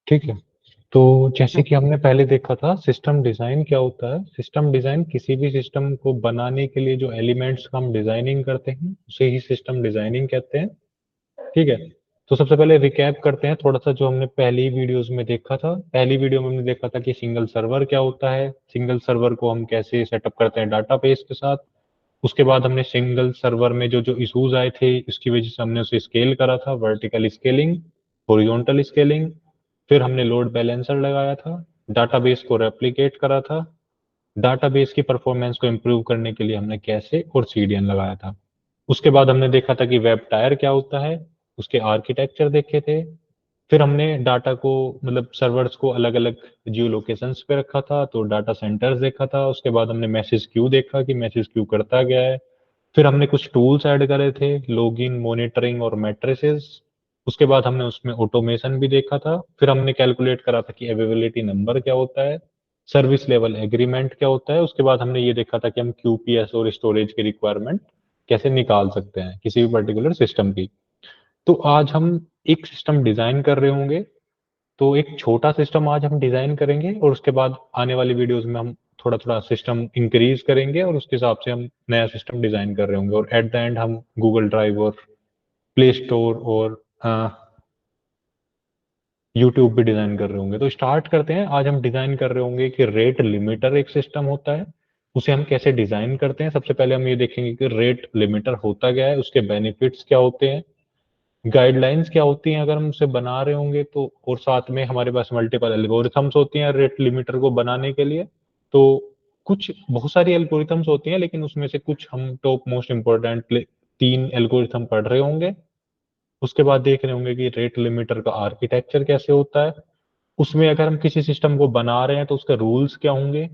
ठीक है। तो जैसे कि हमने पहले देखा था सिस्टम डिजाइन क्या होता है। सिस्टम डिजाइन किसी भी सिस्टम को बनाने के लिए जो एलिमेंट्स का हम डिजाइनिंग करते हैं उसे ही सिस्टम डिजाइनिंग कहते हैं। ठीक है। तो सबसे पहले रिकैप करते हैं थोड़ा सा जो हमने पहली वीडियोस में देखा था। पहली वीडियो में हमने देखा था कि सिंगल सर्वर क्या होता है, सिंगल सर्वर को हम कैसे सेटअप करते हैं डाटाबेस के साथ। उसके बाद हमने सिंगल सर्वर में जो जो इश्यूज आए थे इसकी वजह से हमने उसे स्केल करा था, वर्टिकल स्केलिंग, हॉरिजॉन्टल स्केलिंग। फिर हमने लोड बैलेंसर लगाया था, डाटाबेस को रेप्लिकेट करा था, डाटाबेस की परफॉर्मेंस को इम्प्रूव करने के लिए हमने कैसे और सीडीएन लगाया था। उसके बाद हमने देखा था कि वेब टायर क्या होता है, उसके आर्किटेक्चर देखे थे। फिर हमने डाटा को मतलब सर्वर्स को अलग अलग जियो लोकेशंस पे रखा था, तो डाटा सेंटर्स देखा था। उसके बाद हमने मैसेज क्यू देखा कि मैसेज क्यू करता क्या है। फिर हमने कुछ टूल्स ऐड करे थे, लॉगिन, मॉनिटरिंग और मैट्रिसेस। उसके बाद हमने उसमें ऑटोमेशन भी देखा था। फिर हमने कैलकुलेट करा था कि अवेलेबिलिटी नंबर क्या होता है, सर्विस लेवल एग्रीमेंट क्या होता है। उसके बाद हमने ये देखा था कि हम क्यूपीएस और स्टोरेज की रिक्वायरमेंट कैसे निकाल सकते हैं किसी भी पर्टिकुलर सिस्टम की। तो आज हम एक सिस्टम डिजाइन कर रहे होंगे। तो एक छोटा सिस्टम आज हम डिजाइन करेंगे और उसके बाद आने वाली वीडियोस में हम थोड़ा थोड़ा सिस्टम इंक्रीज करेंगे और उसके हिसाब से हम नया सिस्टम डिजाइन कर रहे होंगे और एट द एंड हम गूगल ड्राइव और प्ले स्टोर और यूट्यूब भी डिजाइन कर रहे होंगे। तो स्टार्ट करते हैं। आज हम डिजाइन कर रहे होंगे कि रेट लिमिटर एक सिस्टम होता है, उसे हम कैसे डिजाइन करते हैं। सबसे पहले हम ये देखेंगे कि रेट लिमिटर होता क्या है, उसके बेनिफिट्स क्या होते हैं, गाइडलाइंस क्या होती हैं अगर हम उसे बना रहे होंगे तो, और साथ में हमारे पास मल्टीपल एल्गोरिथम्स होती हैं रेट लिमिटर को बनाने के लिए। तो कुछ बहुत सारी एल्गोरिथम्स होती हैं लेकिन उसमें से कुछ हम टॉप मोस्ट इम्पोर्टेंट 3 एल्गोरिथम पढ़ रहे होंगे। उसके बाद देख रहे होंगे कि रेट लिमिटर का आर्किटेक्चर कैसे होता है, उसमें अगर हम किसी सिस्टम को बना रहे हैं तो उसके रूल्स क्या होंगे।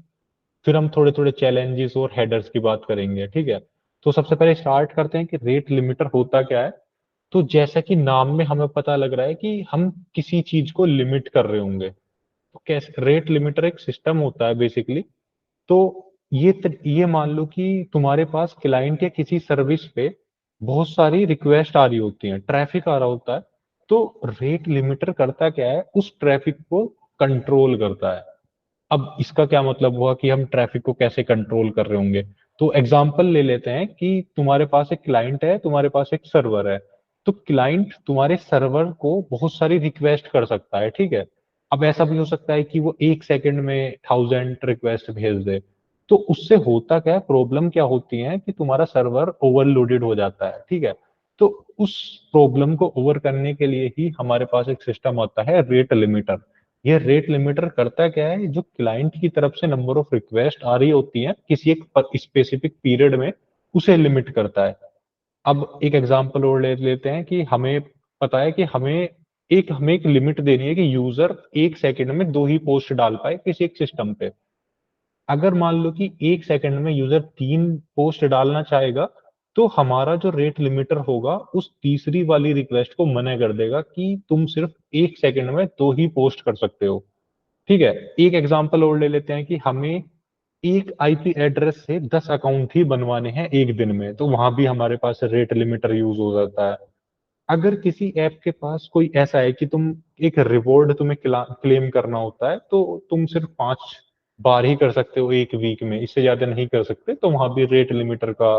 फिर हम थोड़े थोड़े चैलेंजेस और हेडर्स की बात करेंगे। ठीक है। तो सबसे पहले स्टार्ट करते हैं कि रेट लिमिटर होता क्या है। तो जैसा कि नाम में हमें पता लग रहा है कि हम किसी चीज को लिमिट कर रहे होंगे। तो कैसे रेट लिमिटर एक सिस्टम होता है बेसिकली। तो ये मान लो कि तुम्हारे पास क्लाइंट या किसी सर्विस पे बहुत सारी रिक्वेस्ट आ रही होती हैं, ट्रैफिक आ रहा होता है। तो रेट लिमिटर करता क्या है, उस ट्रैफिक को कंट्रोल करता है। अब इसका क्या मतलब हुआ कि हम ट्रैफिक को कैसे कंट्रोल कर रहे होंगे। तो एग्जांपल ले लेते हैं कि तुम्हारे पास एक क्लाइंट है, तुम्हारे पास एक सर्वर है। तो क्लाइंट तुम्हारे सर्वर को बहुत सारी रिक्वेस्ट कर सकता है। ठीक है। अब ऐसा भी हो सकता है कि वो 1 सेकंड में 1000 रिक्वेस्ट भेज दे। तो उससे होता क्या है, प्रॉब्लम क्या होती है कि तुम्हारा सर्वर ओवरलोडेड हो जाता है। ठीक है। तो उस प्रॉब्लम को ओवर करने के लिए ही हमारे पास एक सिस्टम आता है रेट लिमिटर। ये रेट लिमिटर करता क्या है, जो क्लाइंट की तरफ से नंबर ऑफ रिक्वेस्ट आ रही होती है किसी एक स्पेसिफिक पीरियड में, उसे लिमिट करता है। अब एक एग्जांपल और ले लेते हैं कि हमें पता है कि हमें एक लिमिट देनी है कि यूजर 1 सेकंड में 2 ही पोस्ट डाल पाए किसी एक सिस्टम पे। अगर मान लो कि 1 सेकंड में यूजर 3 पोस्ट डालना चाहेगा, तो हमारा जो रेट लिमिटर होगा उस तीसरी वाली रिक्वेस्ट को मना कर देगा कि तुम सिर्फ 1 सेकंड में 2 ही पोस्ट कर सकते हो। ठीक है। एक एग्जांपल और ले लेते हैं कि हमें एक आईपी एड्रेस से 10 अकाउंट ही बनवाने हैं एक दिन में, तो वहां भी हमारे पास रेट लिमिटर यूज हो जाता है। अगर किसी ऐप के पास कोई ऐसा है कि तुम एक रिवॉर्ड तुम्हें क्लेम करना होता है, तो तुम सिर्फ 5 बार ही कर सकते हो एक वीक में, इससे ज्यादा नहीं कर सकते, तो वहां भी रेट लिमिटर का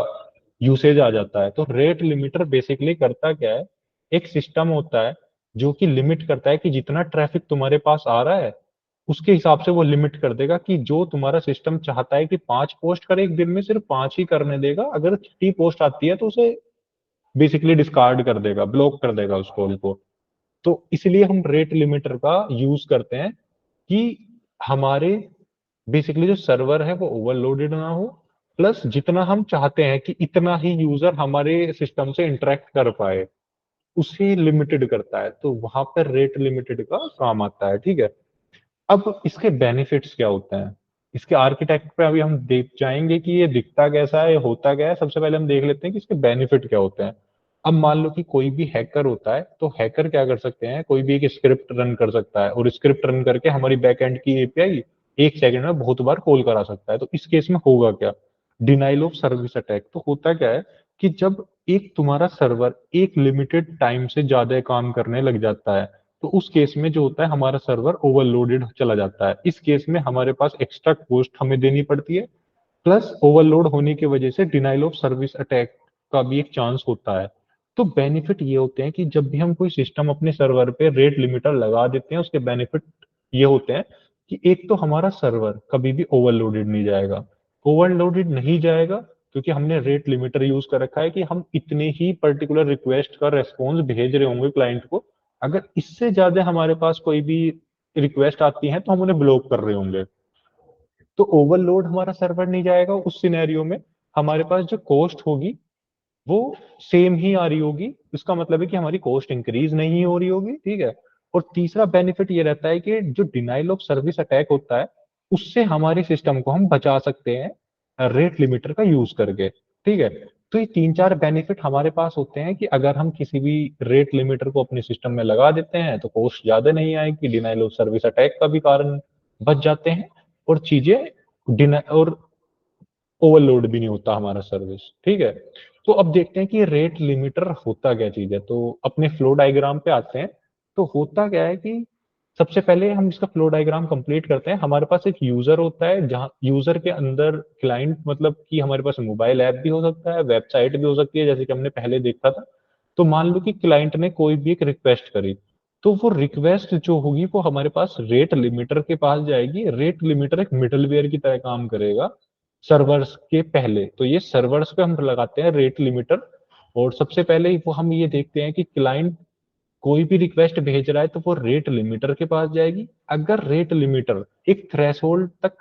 यूसेज आ जाता है। तो रेट लिमिटर बेसिकली करता क्या है, एक सिस्टम होता है जो कि लिमिट करता है कि जितना ट्रैफिक तुम्हारे पास आ रहा है उसके हिसाब से वो लिमिट कर देगा कि जो तुम्हारा सिस्टम चाहता है कि 5 पोस्ट करे एक दिन में, सिर्फ 5 ही करने देगा। अगर 3 पोस्ट आती है तो उसे बेसिकली डिस्कार्ड कर देगा, ब्लॉक कर देगा उस कॉल को। तो इसलिए हम रेट लिमिटर का यूज करते हैं कि हमारे बेसिकली जो सर्वर है वो ओवरलोडेड ना हो, प्लस जितना हम चाहते हैं कि इतना ही यूजर हमारे सिस्टम से इंटरेक्ट कर पाए, उसे लिमिटेड करता है। तो वहां पर रेट लिमिटेड का काम आता है। ठीक है। अब इसके बेनिफिट्स क्या होते हैं, इसके आर्किटेक्ट पे अभी हम देख जाएंगे कि ये दिखता कैसा है, ये होता क्या है। सबसे पहले हम देख लेते हैं कि इसके बेनिफिट क्या होते हैं। अब मान लो कि कोई भी हैकर होता है, तो हैकर क्या कर सकते हैं, कोई भी एक स्क्रिप्ट रन कर सकता है और स्क्रिप्ट रन करके हमारी बैकएंड की एपीआई 1 सेकंड में बहुत बार कॉल करा सकता है। तो इस केस में होगा क्या, डिनाइल ऑफ सर्विस अटैक। तो होता क्या है कि जब एक तुम्हारा सर्वर एक लिमिटेड टाइम से ज्यादा काम करने लग जाता है, तो उस केस में जो होता है हमारा सर्वर ओवरलोडेड चला जाता है। इस केस में हमारे पास एक्स्ट्रा कॉस्ट हमें देनी पड़ती है, प्लस ओवरलोड होने की वजह से डिनाइल ऑफ सर्विस अटैक का भी एक चांस होता है। तो बेनिफिट ये होते हैं कि जब भी हम कोई सिस्टम अपने सर्वर पे रेट लिमिटर लगा देते हैं, उसके बेनिफिट ये होते हैं कि एक तो हमारा सर्वर कभी भी ओवरलोडेड नहीं जाएगा। ओवरलोडेड नहीं जाएगा क्योंकि हमने रेट लिमिटर यूज कर रखा है कि हम इतने ही पर्टिकुलर रिक्वेस्ट का रेस्पॉन्स भेज रहे होंगे क्लाइंट को। अगर इससे ज्यादा हमारे पास कोई भी रिक्वेस्ट आती है तो हम उन्हें ब्लॉक कर रहे होंगे। तो ओवरलोड हमारा सर्वर नहीं जाएगा। उस सिनेरियो में हमारे पास जो कॉस्ट होगी वो सेम ही आ रही होगी। इसका मतलब है कि हमारी कॉस्ट इंक्रीज नहीं हो रही होगी, ठीक है। और तीसरा बेनिफिट ये रहता है कि जो डिनाइल ऑफ सर्विस अटैक होता है उससे हमारे सिस्टम को हम बचा सकते हैं रेट लिमिटर का यूज करके, ठीक है। तो ये तीन चार बेनिफिट हमारे पास होते हैं कि अगर हम किसी भी रेट लिमिटर को अपने सिस्टम में लगा देते हैं तो कॉस्ट ज्यादा नहीं आएगी, डिनाइल ऑफ सर्विस अटैक का भी कारण बच जाते हैं, और चीजें डिना और ओवरलोड भी नहीं होता हमारा सर्विस, ठीक है। तो अब देखते हैं कि रेट लिमिटर होता क्या चीज है। तो अपने फ्लो डायग्राम पे आते हैं। तो होता क्या है कि सबसे पहले हम इसका फ्लो डायग्राम कंप्लीट करते हैं। हमारे पास एक यूजर होता है, जहां यूजर के अंदर क्लाइंट मतलब कि हमारे पास मोबाइल ऐप भी हो सकता है, वेबसाइट भी हो सकती है, जैसे कि हमने पहले देखा था। तो मान लो कि क्लाइंट ने कोई भी एक रिक्वेस्ट करी, तो वो रिक्वेस्ट जो होगी वो हमारे पास रेट लिमिटर के पास जाएगी। रेट लिमिटर एक मिडलवेयर की तरह काम करेगा सर्वर्स के पहले। तो ये सर्वर्स पे हम लगाते हैं रेट लिमिटर। और सबसे पहले वो हम ये देखते हैं कि क्लाइंट कोई भी रिक्वेस्ट भेज रहा है तो वो रेट लिमिटर के पास जाएगी। अगर रेट लिमिटर एक थ्रेशोल्ड तक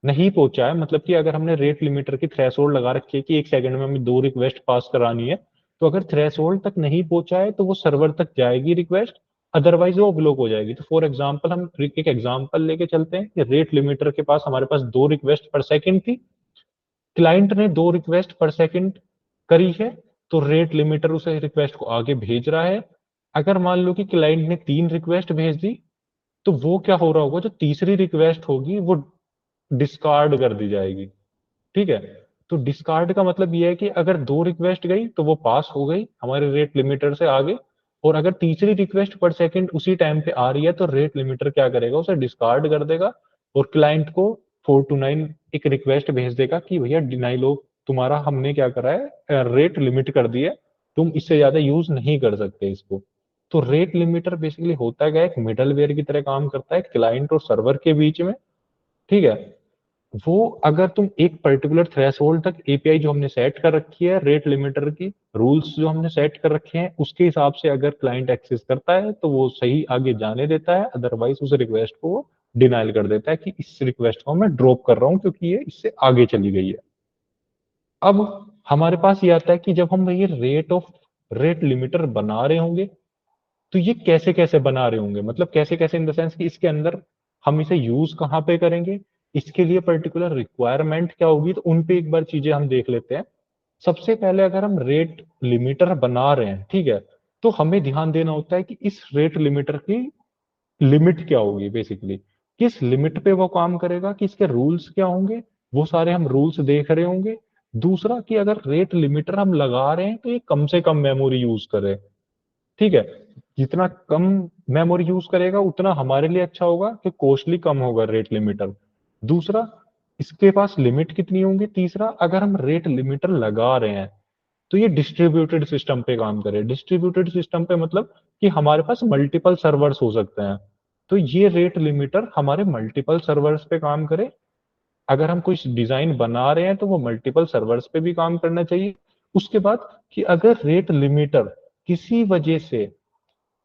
नहीं पहुंचा है, मतलब कि अगर हमने रेट लिमिटर की थ्रेशोल्ड लगा रखी है कि एक सेकंड में हमें दो रिक्वेस्ट पास करानी है, तो अगर थ्रेशोल्ड तक नहीं पहुंचा है तो वो सर्वर तक जाएगी रिक्वेस्ट, अदरवाइज वो ब्लॉक हो जाएगी। तो फॉर एग्जांपल हम एक एग्जांपल लेके चलते हैं कि रेट लिमिटर के पास हमारे पास दो रिक्वेस्ट पर सेकंड थी। क्लाइंट ने दो रिक्वेस्ट पर सेकंड करी है, तो रेट लिमिटर उसे रिक्वेस्ट को आगे भेज रहा है। अगर मान लो कि क्लाइंट ने तीन रिक्वेस्ट भेज दी, तो वो क्या हो रहा होगा, जो तीसरी रिक्वेस्ट होगी वो डिस्कार्ड कर दी जाएगी, ठीक है। तो डिस्कार्ड का मतलब ये है कि अगर दो रिक्वेस्ट गई तो वो पास हो गई हमारे रेट लिमिटर से आगे, और अगर तीसरी रिक्वेस्ट पर सेकंड उसी टाइम पे आ रही है तो रेट लिमिटर क्या करेगा, उसे डिस्कार्ड कर देगा और क्लाइंट को 4 to 9 एक रिक्वेस्ट भेज देगा कि भैया डिनाई लो, तुम्हारा हमने क्या करा है, रेट लिमिट कर दी है, तुम इससे ज्यादा यूज नहीं कर सकते इसको। तो रेट लिमिटर बेसिकली होता क्या है, एक मिडलवेयर की तरह काम करता है क्लाइंट और सर्वर के बीच में, ठीक है। वो अगर तुम एक पर्टिकुलर थ्रेशोल्ड तक एपीआई जो हमने सेट कर रखी है रेट लिमिटर की, रूल्स जो हमने सेट कर रखे हैं उसके हिसाब से अगर क्लाइंट एक्सेस करता है तो वो सही आगे जाने देता है, अदरवाइज उस रिक्वेस्ट को वो डिनाइल कर देता है कि इस रिक्वेस्ट को मैं ड्रॉप कर रहा हूँ क्योंकि ये इससे आगे चली गई है। अब हमारे पास ये आता है कि जब हम ये रेट लिमिटर बना रहे होंगे तो ये कैसे कैसे बना रहे होंगे, मतलब कैसे कैसे इन द सेंस कि इसके अंदर हम इसे यूज कहाँ पे करेंगे, इसके लिए पर्टिकुलर रिक्वायरमेंट क्या होगी, तो उन पे एक बार चीजें हम देख लेते हैं। सबसे पहले अगर हम रेट लिमिटर बना रहे हैं, ठीक है, तो हमें ध्यान देना होता है कि इस रेट लिमिटर की लिमिट क्या होगी, बेसिकली किस लिमिट पे वो काम करेगा, कि इसके रूल्स क्या होंगे, वो सारे हम रूल्स देख रहे होंगे। दूसरा कि अगर रेट लिमिटर हम लगा रहे हैं तो ये कम से कम मेमोरी यूज करे, ठीक है। जितना कम मेमोरी यूज करेगा उतना हमारे लिए अच्छा होगा कि कॉस्टली कम होगा रेट लिमिटर। दूसरा, इसके पास लिमिट कितनी होंगी। तीसरा, अगर हम रेट लिमिटर लगा रहे हैं तो ये डिस्ट्रीब्यूटेड सिस्टम पे काम करे। डिस्ट्रीब्यूटेड सिस्टम पे मतलब कि हमारे पास मल्टीपल सर्वर्स हो सकते हैं, तो ये रेट लिमिटर हमारे मल्टीपल सर्वर्स पे काम करे। अगर हम कुछ डिजाइन बना रहे हैं तो वो मल्टीपल सर्वर्स पे भी काम करना चाहिए। उसके बाद कि अगर रेट लिमिटर किसी वजह से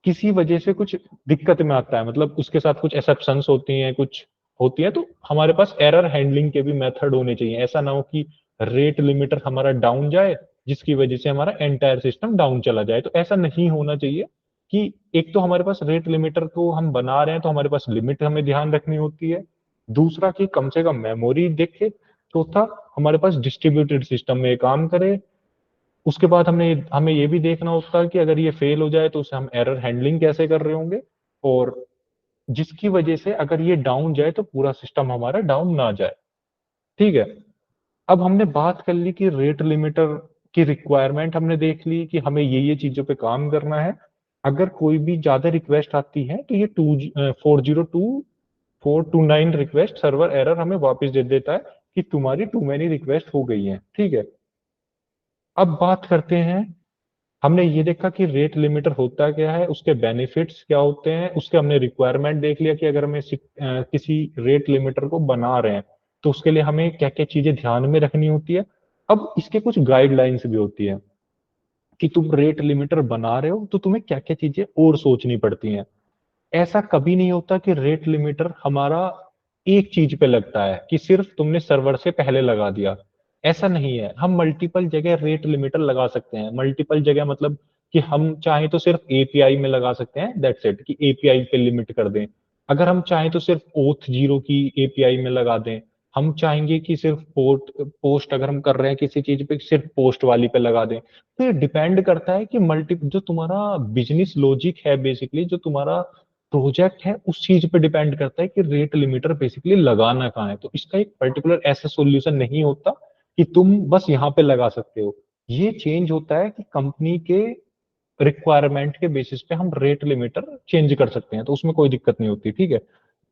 किसी वजह से कुछ दिक्कत में आता है, मतलब उसके साथ कुछ एक्सेप्शंस होती हैं, कुछ होती है, तो हमारे पास एरर हैंडलिंग के भी मेथड होने चाहिए। ऐसा ना हो कि रेट लिमिटर हमारा डाउन जाए जिसकी वजह से हमारा एंटायर सिस्टम डाउन चला जाए। तो ऐसा नहीं होना चाहिए कि एक तो हमारे पास रेट लिमिटर को हम बना रहे हैं तो हमारे पास लिमिट हमें ध्यान रखनी होती है। दूसरा कि कम से कम मेमोरी देखे। चौथा, हमारे पास डिस्ट्रीब्यूटेड सिस्टम में काम करे। उसके बाद हमने हमें ये भी देखना होता है कि अगर ये फेल हो जाए तो उसे हम एरर हैंडलिंग कैसे कर रहे होंगे, और जिसकी वजह से अगर ये डाउन जाए तो पूरा सिस्टम हमारा डाउन ना जाए, ठीक है। अब हमने बात कर ली कि रेट लिमिटर कि रिक्वायरमेंट हमने देख ली कि हमें ये चीजों पे काम करना है। अगर कोई भी ज्यादा रिक्वेस्ट आती है तो ये 429 रिक्वेस्ट सर्वर एरर हमें वापस दे देता है कि तुम्हारी टू मेनी रिक्वेस्ट हो गई है। ठीक है, अब बात करते हैं, हमने ये देखा कि रेट लिमिटर होता क्या है, उसके बेनिफिट्स क्या होते हैं, उसके हमने रिक्वायरमेंट देख लिया कि अगर हमें किसी रेट लिमिटर को बना रहे हैं तो उसके लिए हमें क्या क्या चीजें ध्यान में रखनी होती है। अब इसके कुछ गाइडलाइंस भी होती है कि तुम रेट लिमिटर बना रहे हो तो तुम्हें क्या क्या चीजें और सोचनी पड़ती हैं। ऐसा कभी नहीं होता कि रेट लिमिटर हमारा एक चीज पे लगता है कि सिर्फ तुमने सर्वर से पहले लगा दिया। ऐसा नहीं है, हम मल्टीपल जगह रेट लिमिटर लगा सकते हैं। मल्टीपल जगह मतलब कि हम चाहें तो सिर्फ एपीआई में लगा सकते हैं, दैट्स इट, कि एपीआई पे लिमिट कर दें। अगर हम चाहें तो सिर्फ ओथ जीरो की एपीआई में लगा दें। हम चाहेंगे कि सिर्फ पोस्ट अगर हम कर रहे हैं किसी चीज पे सिर्फ पोस्ट वाली पे लगा दें। तो ये डिपेंड करता है कि मल्टी जो तुम्हारा बिजनेस लॉजिक है, बेसिकली जो तुम्हारा प्रोजेक्ट है, उस चीज पे डिपेंड करता है कि रेट लिमिटर बेसिकली लगाना कहाँ है। तो इसका एक पर्टिकुलर ऐसा सॉल्यूशन नहीं होता कि तुम बस यहाँ पे लगा सकते हो। ये चेंज होता है कि कंपनी के रिक्वायरमेंट के बेसिस पे हम रेट लिमिटर चेंज कर सकते हैं, तो उसमें कोई दिक्कत नहीं होती। ठीक है,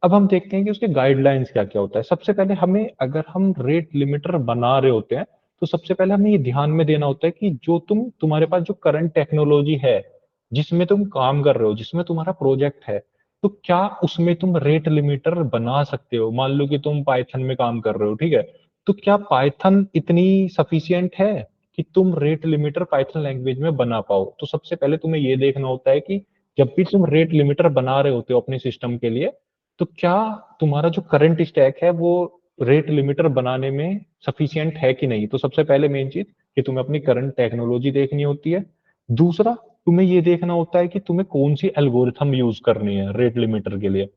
अब हम देखते हैं कि उसके गाइडलाइंस क्या क्या होता है। सबसे पहले हमें, अगर हम रेट लिमिटर बना रहे होते हैं तो सबसे पहले हमें ये ध्यान में देना होता है कि जो तुम्हारे पास जो करंट टेक्नोलॉजी है, जिसमें तुम काम कर रहे हो, जिसमें तुम्हारा प्रोजेक्ट है, तो क्या उसमें तुम रेट लिमिटर बना सकते हो। मान लो कि तुम पाइथन में काम कर रहे हो, ठीक है, तो क्या पाइथन इतनी सफिशियंट है कि तुम रेट लिमिटर पाइथन लैंग्वेज में बना पाओ। तो सबसे पहले तुम्हें ये देखना होता है कि जब भी तुम रेट लिमिटर बना रहे होते हो अपने सिस्टम के लिए, तो क्या तुम्हारा जो करंट स्टैक है वो रेट लिमिटर बनाने में सफिशियंट है कि नहीं। तो सबसे पहले मेन चीज कि तुम्हें अपनी करंट टेक्नोलॉजी देखनी होती है। दूसरा, तुम्हें ये देखना होता है कि तुम्हें कौन सी एल्गोरिथम यूज करनी है रेट लिमिटर के लिए।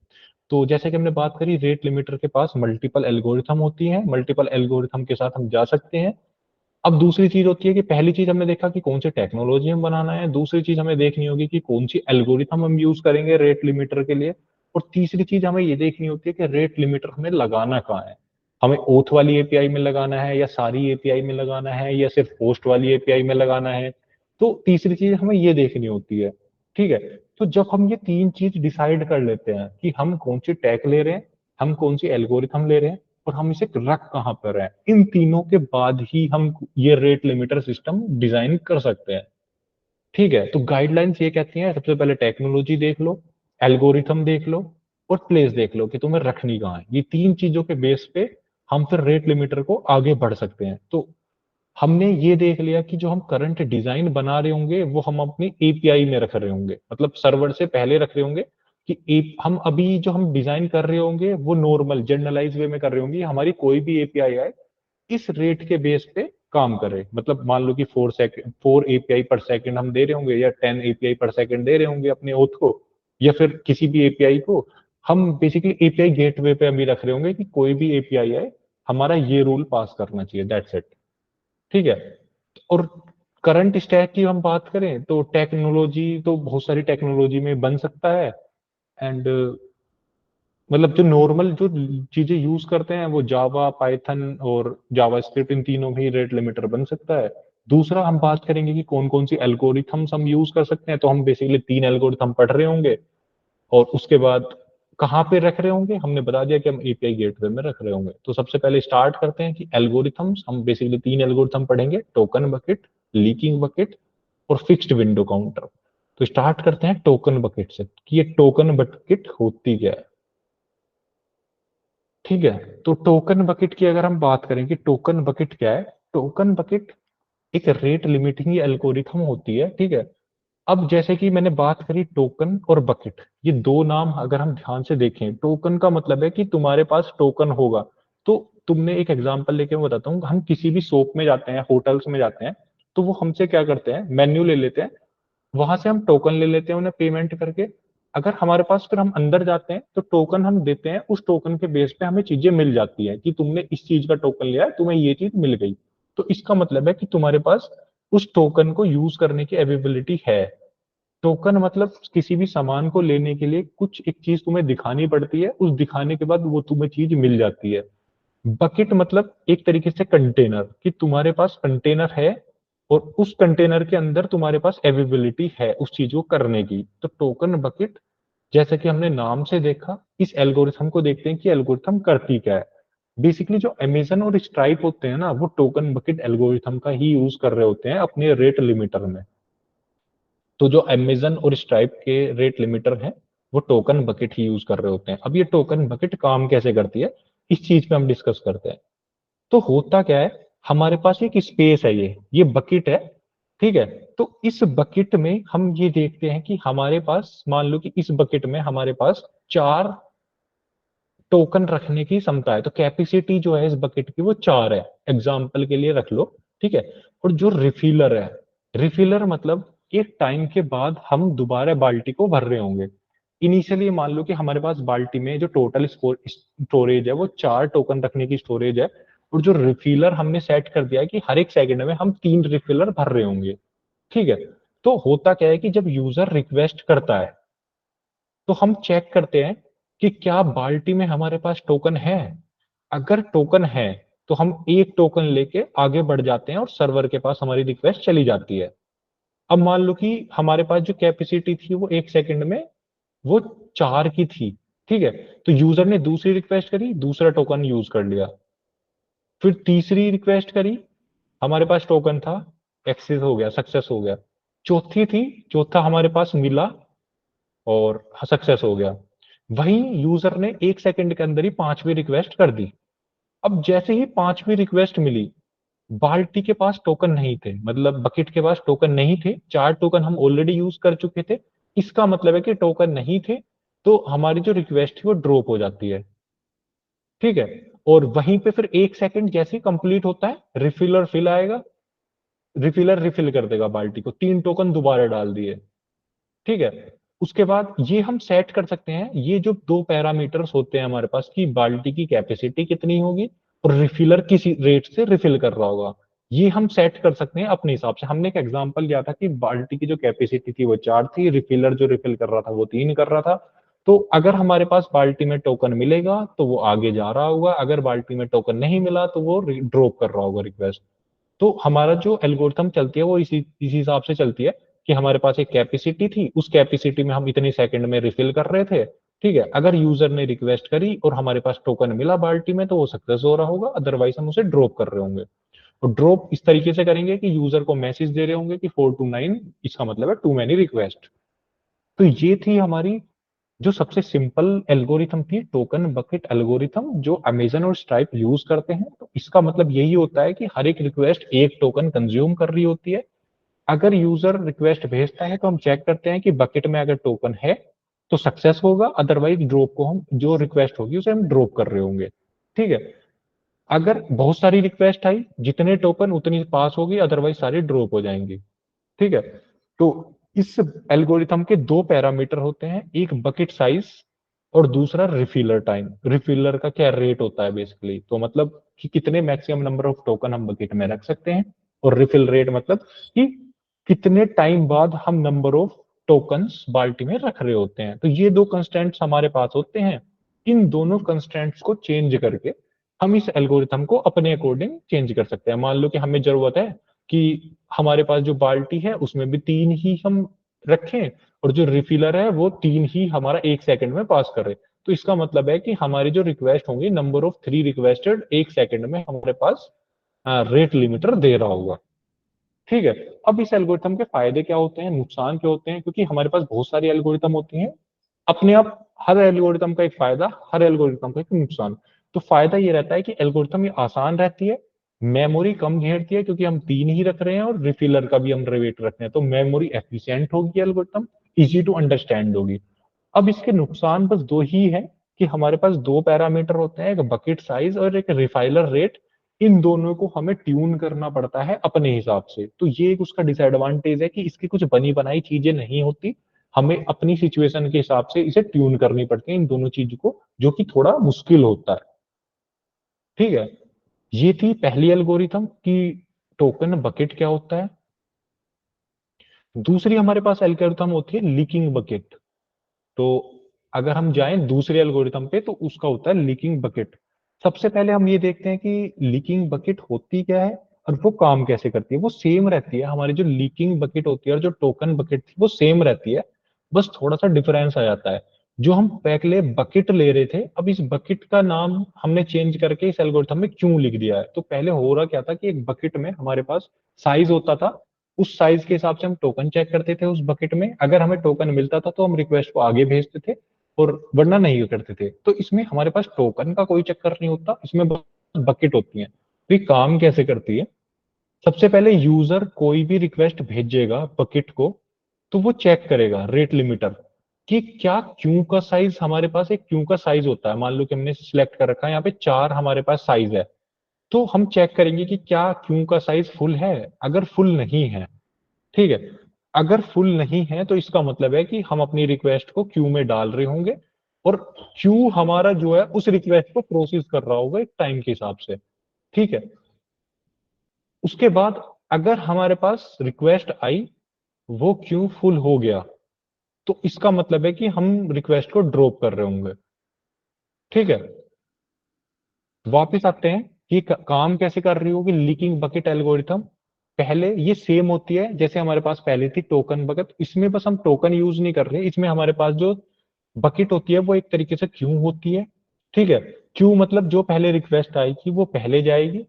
तो जैसे कि हमने बात करी, रेट लिमिटर के पास मल्टीपल एल्गोरिथम होती हैं, मल्टीपल एल्गोरिथम के साथ हम जा सकते हैं। अब दूसरी चीज होती है कि पहली चीज हमने देखा कि कौन सी टेक्नोलॉजी हम बनाना है, दूसरी चीज हमें देखनी होगी कि कौन सी एल्गोरिथम हम यूज करेंगे रेट लिमिटर के लिए, और तीसरी चीज हमें ये देखनी होती है कि रेट लिमिटर हमें लगाना कहाँ है। हमें ओथ वाली एपीआई में लगाना है, या सारी एपीआई में लगाना है, या सिर्फ पोस्ट वाली एपीआई में लगाना है। तो तीसरी चीज हमें ये देखनी होती है। ठीक है, तो जब हम ये तीन चीज डिसाइड कर लेते हैं कि हम कौन सी टैग ले रहे हैं, हम कौन सी एल्गोरिथम ले रहे हैं, और हम इसे रख कहाँ पर है, इन तीनों के बाद ही हम ये रेट लिमिटर सिस्टम डिजाइन कर सकते हैं। ठीक है, तो गाइडलाइंस ये कहती हैं सबसे पहले टेक्नोलॉजी देख लो, एल्गोरिथम देख लो, और प्लेस देख लो कि तुम्हें रखनी कहाँ है। ये तीन चीजों के बेस पे हम फिर रेट लिमिटर को आगे बढ़ सकते हैं। तो हमने ये देख लिया कि जो हम करंट डिजाइन बना रहे होंगे वो हम अपनी एपीआई में रख रहे होंगे, मतलब सर्वर से पहले रख रहे होंगे कि हम अभी जो हम डिजाइन कर रहे होंगे वो नॉर्मल जनरलाइज वे में कर रहे होंगे। हमारी कोई भी एपीआई आए इस रेट के बेस पे काम करे। मतलब मान लो कि 4 एपीआई पर सेकंड हम दे रहे होंगे, या 10 एपीआई पर सेकंड दे रहे होंगे अपने ओथ को, या फिर किसी भी एपीआई को। हम बेसिकली एपीआई गेटवे पे अभी रख रहे होंगे कि कोई भी एपीआई आए हमारा ये रूल पास करना चाहिए, दैट्स इट। ठीक है, और करंट स्टैक की हम बात करें तो टेक्नोलॉजी तो बहुत सारी टेक्नोलॉजी में बन सकता है। एंड मतलब जो नॉर्मल जो चीजें यूज करते हैं वो जावा, पाइथन और जावा स्क्रिप्ट, इन तीनों में ही रेट लिमिटर बन सकता है। दूसरा, हम बात करेंगे कि कौन कौन सी एल्गोरिथम्स हम यूज कर सकते हैं, तो हम बेसिकली 3 एल्गोरिथम पढ़ रहे होंगे। और उसके बाद कहाँ पे रख रहे होंगे, हमने बता दिया कि हम एपीआई गेटवे में रख रहे होंगे। तो सबसे पहले स्टार्ट करते हैं कि एल्गोरिथम्स, हम बेसिकली 3 एल्गोरिथम पढ़ेंगे, टोकन बकेट, लीकिंग बकेट और फिक्स्ड विंडो काउंटर। तो स्टार्ट करते हैं टोकन बकेट से कि ये टोकन बकेट होती क्या है। ठीक है, तो टोकन बकेट की अगर हम बात करें कि टोकन बकेट क्या है, टोकन बकेट एक रेट लिमिटिंग एल्गोरिथम होती है। ठीक है, अब जैसे कि मैंने बात करी टोकन और बकेट, ये दो नाम अगर हम ध्यान से देखें, टोकन का मतलब है कि तुम्हारे पास टोकन होगा। तो तुमने एक एग्जांपल लेके मैं बताता हूँ, हम किसी भी शॉप में जाते हैं, होटल्स में जाते हैं, तो वो हमसे क्या करते हैं, मेन्यू ले लेते हैं, वहां से हम टोकन ले लेते हैं उन्हें पेमेंट करके। अगर हमारे पास फिर हम अंदर जाते हैं तो टोकन हम देते हैं, उस टोकन के बेस पे हमें चीजें मिल जाती है कि तुमने इस चीज का टोकन लिया है, तुम्हें ये चीज मिल गई। तो इसका मतलब है कि तुम्हारे पास उस टोकन को यूज करने की एबिलिटी है। टोकन मतलब किसी भी सामान को लेने के लिए कुछ एक चीज तुम्हें दिखानी पड़ती है, उस दिखाने के बाद वो तुम्हें चीज मिल जाती है। बकेट मतलब एक तरीके से कंटेनर, कि तुम्हारे पास कंटेनर है और उस कंटेनर के अंदर तुम्हारे पास अवेलेबिलिटी है उस चीज को करने की। तो टोकन बकेट, जैसा कि हमने नाम से देखा, इस एल्गोरिथम को देखते हैं कि एल्गोरिथम करती क्या है। बेसिकली जो अमेजन और स्ट्राइप होते हैं ना, वो टोकन बकेट एल्गोरिथम का ही यूज कर रहे होते हैं अपने रेट लिमिटर में। तो जो अमेजन और स्ट्राइप के रेट लिमिटर हैं, वो टोकन बकेट ही यूज कर रहे होते हैं। अब ये टोकन बकेट काम कैसे करती है, इस चीज पे हम डिस्कस करते हैं। तो होता क्या है, हमारे पास एक स्पेस है, ये बकेट है, ठीक है। तो इस बकेट में हम ये देखते हैं कि हमारे पास, मान लो कि इस बकेट में हमारे पास 4 टोकन रखने की क्षमता है। तो कैपेसिटी जो है इस बकेट की वो 4 है, एग्जाम्पल के लिए रख लो, ठीक है। और जो रिफिलर है, रिफिलर मतलब एक टाइम के बाद हम दोबारा बाल्टी को भर रहे होंगे। इनिशियली मान लो कि हमारे पास बाल्टी में जो टोटल स्टोरेज है वो 4 टोकन रखने की स्टोरेज है। और जो रिफिलर हमने सेट कर दिया है कि हर एक सेकंड में हम 3 रिफिलर भर रहे होंगे, ठीक है। तो होता क्या है कि जब यूजर रिक्वेस्ट करता है, तो हम चेक करते हैं कि क्या बाल्टी में हमारे पास टोकन है। अगर टोकन है तो हम एक टोकन लेके आगे बढ़ जाते हैं और सर्वर के पास हमारी रिक्वेस्ट चली जाती है। अब मान लो कि हमारे पास जो कैपेसिटी थी वो एक सेकंड में वो 4 की थी, ठीक है। तो यूजर ने दूसरी रिक्वेस्ट करी, दूसरा टोकन यूज कर लिया। फिर तीसरी रिक्वेस्ट करी, हमारे पास टोकन था, एक्सेस हो गया, सक्सेस हो गया। चौथी थी, चौथा हमारे पास मिला और सक्सेस हो गया। वहीं यूजर ने एक सेकंड के अंदर ही पांचवी रिक्वेस्ट कर दी। अब जैसे ही पांचवी रिक्वेस्ट मिली, बाल्टी के पास टोकन नहीं थे, मतलब बकेट के पास टोकन नहीं थे, 4 टोकन हम ऑलरेडी यूज कर चुके थे। इसका मतलब है कि टोकन नहीं थे, तो हमारी जो रिक्वेस्ट थी वो ड्रॉप हो जाती है, ठीक है। और वहीं पे फिर एक सेकंड जैसे ही कंप्लीट होता है, रिफिलर फिल आएगा, रिफिलर रिफिल कर देगा बाल्टी को, 3 टोकन दोबारा डाल दिए, ठीक है। उसके बाद ये हम सेट कर सकते हैं, ये जो 2 पैरामीटर्स होते हैं हमारे पास, कि बाल्टी की कैपेसिटी कितनी होगी और रिफिलर किस रेट से रिफिल कर रहा होगा, ये हम सेट कर सकते हैं अपने हिसाब से। हमने एक एग्जांपल लिया था कि बाल्टी की जो कैपेसिटी थी वो 4 थी, रिफिलर जो रिफिल कर रहा था वो 3 कर रहा था। तो अगर हमारे पास बाल्टी में टोकन मिलेगा तो वो आगे जा रहा होगा, अगर बाल्टी में टोकन नहीं मिला तो वो ड्रॉप कर रहा होगा रिक्वेस्ट। तो हमारा जो एल्गोरिथम चलती है वो इसी हिसाब से चलती है कि हमारे पास एक कैपेसिटी थी, उस कैपेसिटी में हम इतने सेकंड में रिफिल कर रहे थे, ठीक है। अगर यूजर ने रिक्वेस्ट करी और हमारे पास टोकन मिला बाल्टी में तो वो सक्सेस हो रहा होगा, अदरवाइज हम उसे ड्रॉप कर रहे होंगे। और ड्रॉप इस तरीके से करेंगे कि यूजर को मैसेज दे रहे होंगे कि 429, इसका मतलब है टू मैनी रिक्वेस्ट। तो ये थी हमारी जो सबसे सिंपल एल्गोरिथम थी, टोकन बकेट एल्गोरिथम, जो अमेजन और स्ट्राइप यूज करते हैं। तो इसका मतलब यही होता है कि हर एक रिक्वेस्ट एक टोकन कंज्यूम कर रही होती है। अगर यूजर रिक्वेस्ट भेजता है तो हम चेक करते हैं कि बकेट में अगर टोकन है तो सक्सेस होगा, अदरवाइज ड्रॉप को हम, जो रिक्वेस्ट होगी उसे हम ड्रॉप कर रहे होंगे, ठीक है। अगर बहुत सारी रिक्वेस्ट आई, जितने टोकन उतनी पास होगी, अदरवाइज सारी ड्रॉप हो जाएंगी, ठीक है। तो इस एल्गोरिथम के 2 पैरामीटर होते हैं, एक बकेट साइज और दूसरा रिफिलर टाइम। रिफिलर का क्या रेट होता है बेसिकली, तो मतलब कि कितने मैक्सिमम नंबर ऑफ टोकन हम बकेट में रख सकते हैं। और रिफिल रेट मतलब कि कितने टाइम बाद हम नंबर ऑफ टोकन्स बाल्टी में रख रहे होते हैं। तो ये 2 कंस्टेंट्स हमारे पास होते हैं। इन दोनों कंस्टेंट्स को चेंज करके हम इस एल्गोरिथम को अपने अकॉर्डिंग चेंज कर सकते हैं। मान लो कि हमें जरूरत है कि हमारे पास जो बाल्टी है उसमें भी 3 ही हम रखें, और जो रिफिलर है वो 3 ही हमारा एक सेकंड में पास करे। तो इसका मतलब है कि हमारी जो रिक्वेस्ट होंगी, नंबर ऑफ 3 रिक्वेस्टेड एक सेकंड में हमारे पास रेट लिमिटर दे रहा होगा, ठीक है। अब इस एल्गोरिथम के फायदे क्या होते हैं, नुकसान क्या होते हैं, क्योंकि हमारे पास बहुत सारी एल्गोरिथम होती हैं अपने आप। हर एल्गोरिथम का एक फायदा, हर एल्गोरिथम का एक नुकसान। तो फायदा ये रहता है कि एल्गोरिथम ये आसान रहती है, मेमोरी कम घेरती है क्योंकि हम 3 ही रख रहे हैं और रिफिलर का भी हम रेट रख रहे हैं, तो मेमोरी एफिशिएंट होगी, एल्गोरिथम इजी टू अंडरस्टैंड होगी। अब इसके नुकसान बस 2 ही है, कि हमारे पास 2 पैरामीटर होते हैं, एक बकेट साइज और एक रिफाइलर रेट। इन दोनों को हमें ट्यून करना पड़ता है अपने हिसाब से। तो ये एक उसका डिसएडवांटेज है कि इसकी कुछ बनी बनाई चीजें नहीं होती, हमें अपनी सिचुएशन के हिसाब से इसे ट्यून करनी पड़ती है इन दोनों चीज को, जो कि थोड़ा मुश्किल होता है, ठीक है। ये थी पहली एल्गोरिथम कि टोकन बकेट क्या होता है। दूसरी हमारे पास एल्गोरिथम होती है लीकिंग बकेट। तो अगर हम जाएं दूसरे एल्गोरिथम पे तो उसका होता है लीकिंग बकेट। सबसे पहले हम ये देखते हैं कि लीकिंग बकेट होती क्या है और वो काम कैसे करती है, वो सेम रहती है, हमारी जो लीकिंग बकेट होती है और जो टोकन बकेट थी वो सेम रहती है, बस थोड़ा सा डिफरेंस आ जाता है। जो हम पहले बकेट ले रहे थे, अब इस बकेट का नाम हमने चेंज करके इस एल्गोरिथम में क्यों लिख दिया है। तो पहले हो रहा क्या था कि एक बकेट में हमारे पास साइज होता था, उस साइज के हिसाब से हम टोकन चेक करते थे उस बकेट में, अगर हमें टोकन मिलता था तो हम रिक्वेस्ट को आगे भेजते थे, और वरना नहीं करते थे। तो इसमें हमारे पास टोकन का कोई चक्कर नहीं होता, इसमें बकेट होती है। तो ये काम कैसे करती है, सबसे पहले यूजर कोई भी रिक्वेस्ट भेजेगा बकेट को, तो वो चेक करेगा रेट लिमिटर कि क्या क्यू का साइज, हमारे पास एक क्यू का साइज होता है, मान लो कि हमने सिलेक्ट कर रखा है यहाँ पे 4 हमारे पास साइज है, तो हम चेक करेंगे कि क्या क्यू का साइज फुल है। अगर फुल नहीं है, ठीक है, अगर फुल नहीं है तो इसका मतलब है कि हम अपनी रिक्वेस्ट को क्यू में डाल रहे होंगे, और क्यू हमारा जो है उस रिक्वेस्ट को प्रोसेस कर रहा होगा एक टाइम के हिसाब से, ठीक है। उसके बाद अगर हमारे पास रिक्वेस्ट आई, वो क्यू फुल हो गया, तो इसका मतलब है कि हम रिक्वेस्ट को ड्रॉप कर रहे होंगे, ठीक है। वापिस आते हैं कि काम कैसे कर रही होगी लीकिंग बकेट एल्गोरिथम। पहले ये सेम होती है जैसे हमारे पास पहले थी टोकन बकेट, इसमें बस हम टोकन यूज नहीं कर रहे, इसमें हमारे पास जो बकेट होती है वो एक तरीके से क्यू होती है, ठीक है। क्यू मतलब जो पहले रिक्वेस्ट आएगी वो पहले जाएगी,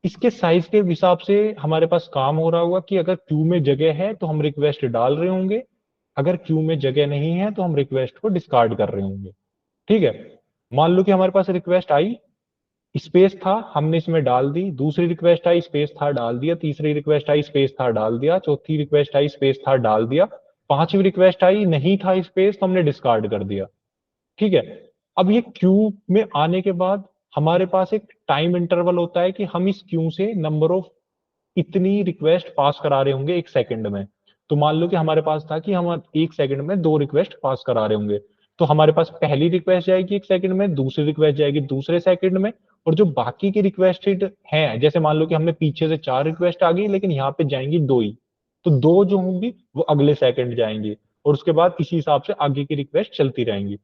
इसके साइज के हिसाब से हमारे पास काम हो रहा होगा कि अगर क्यू में जगह है तो हम रिक्वेस्ट डाल रहे होंगे, अगर क्यू में जगह नहीं है तो हम रिक्वेस्ट को डिस्कार्ड कर रहे होंगे, ठीक है। मान लो कि हमारे पास रिक्वेस्ट आई, स्पेस था, हमने इसमें डाल दी, दूसरी रिक्वेस्ट आई, स्पेस था, डाल दिया, तीसरी रिक्वेस्ट आई, स्पेस था, डाल दिया, चौथी रिक्वेस्ट आई, स्पेस था, डाल दिया, पांचवी रिक्वेस्ट आई, नहीं था स्पेस तो हमने डिस्कार्ड कर दिया, ठीक है। अब ये क्यू में आने के बाद हमारे पास एक टाइम इंटरवल होता है कि हम इस क्यू से नंबर ऑफ इतनी रिक्वेस्ट पास करा रहे होंगे एक सेकंड में। तो मान लो कि हमारे पास था कि हम एक सेकंड में 2 रिक्वेस्ट पास करा रहे होंगे, तो हमारे पास पहली रिक्वेस्ट जाएगी एक सेकंड में, दूसरी रिक्वेस्ट जाएगी दूसरे सेकंड में, और जो बाकी की रिक्वेस्टेड हैं, जैसे मान लो कि हमने पीछे से 4 रिक्वेस्ट आ गई लेकिन यहाँ पे जाएंगी 2 ही, तो 2 जो होंगी वो अगले सेकंड जाएंगी, और उसके बाद इसी हिसाब से आगे की रिक्वेस्ट चलती रहेंगी।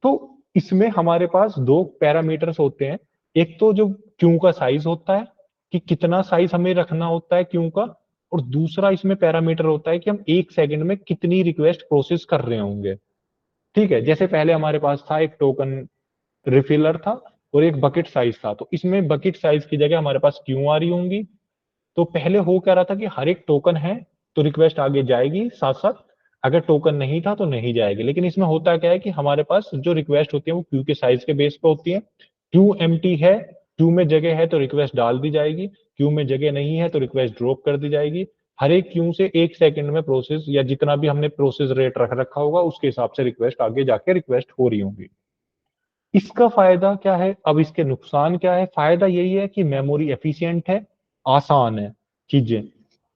तो इसमें हमारे पास 2 पैरामीटर्स होते हैं, एक तो जो क्यू का साइज होता है कि कितना साइज हमें रखना होता है क्यू का, और दूसरा इसमें पैरामीटर होता है कि हम एक सेकंड में कितनी रिक्वेस्ट प्रोसेस कर रहे होंगे, ठीक है। जैसे पहले हमारे पास था एक टोकन रिफिलर था और एक बकेट साइज था, तो इसमें बकेट साइज की जगह हमारे पास क्यू आ रही होंगी। तो पहले हो क्या रहा था कि हर एक टोकन है तो रिक्वेस्ट आगे जाएगी साथ साथ, अगर टोकन नहीं था तो नहीं जाएगी। लेकिन इसमें होता क्या है कि हमारे पास जो रिक्वेस्ट होती है वो क्यू के साइज के बेस पे होती है। क्यू एम्प्टी है, क्यू में जगह है तो रिक्वेस्ट डाल दी जाएगी, क्यू में जगह नहीं है तो रिक्वेस्ट ड्रॉप कर दी जाएगी। हर एक क्यू से एक सेकंड में प्रोसेस, या जितना भी हमने प्रोसेस रेट रख रखा होगा उसके हिसाब से रिक्वेस्ट आगे जाके रिक्वेस्ट हो रही होंगी। इसका फायदा क्या है, अब इसके नुकसान क्या है। फायदा यही है कि मेमोरी एफिशिएंट है, आसान है चीजें।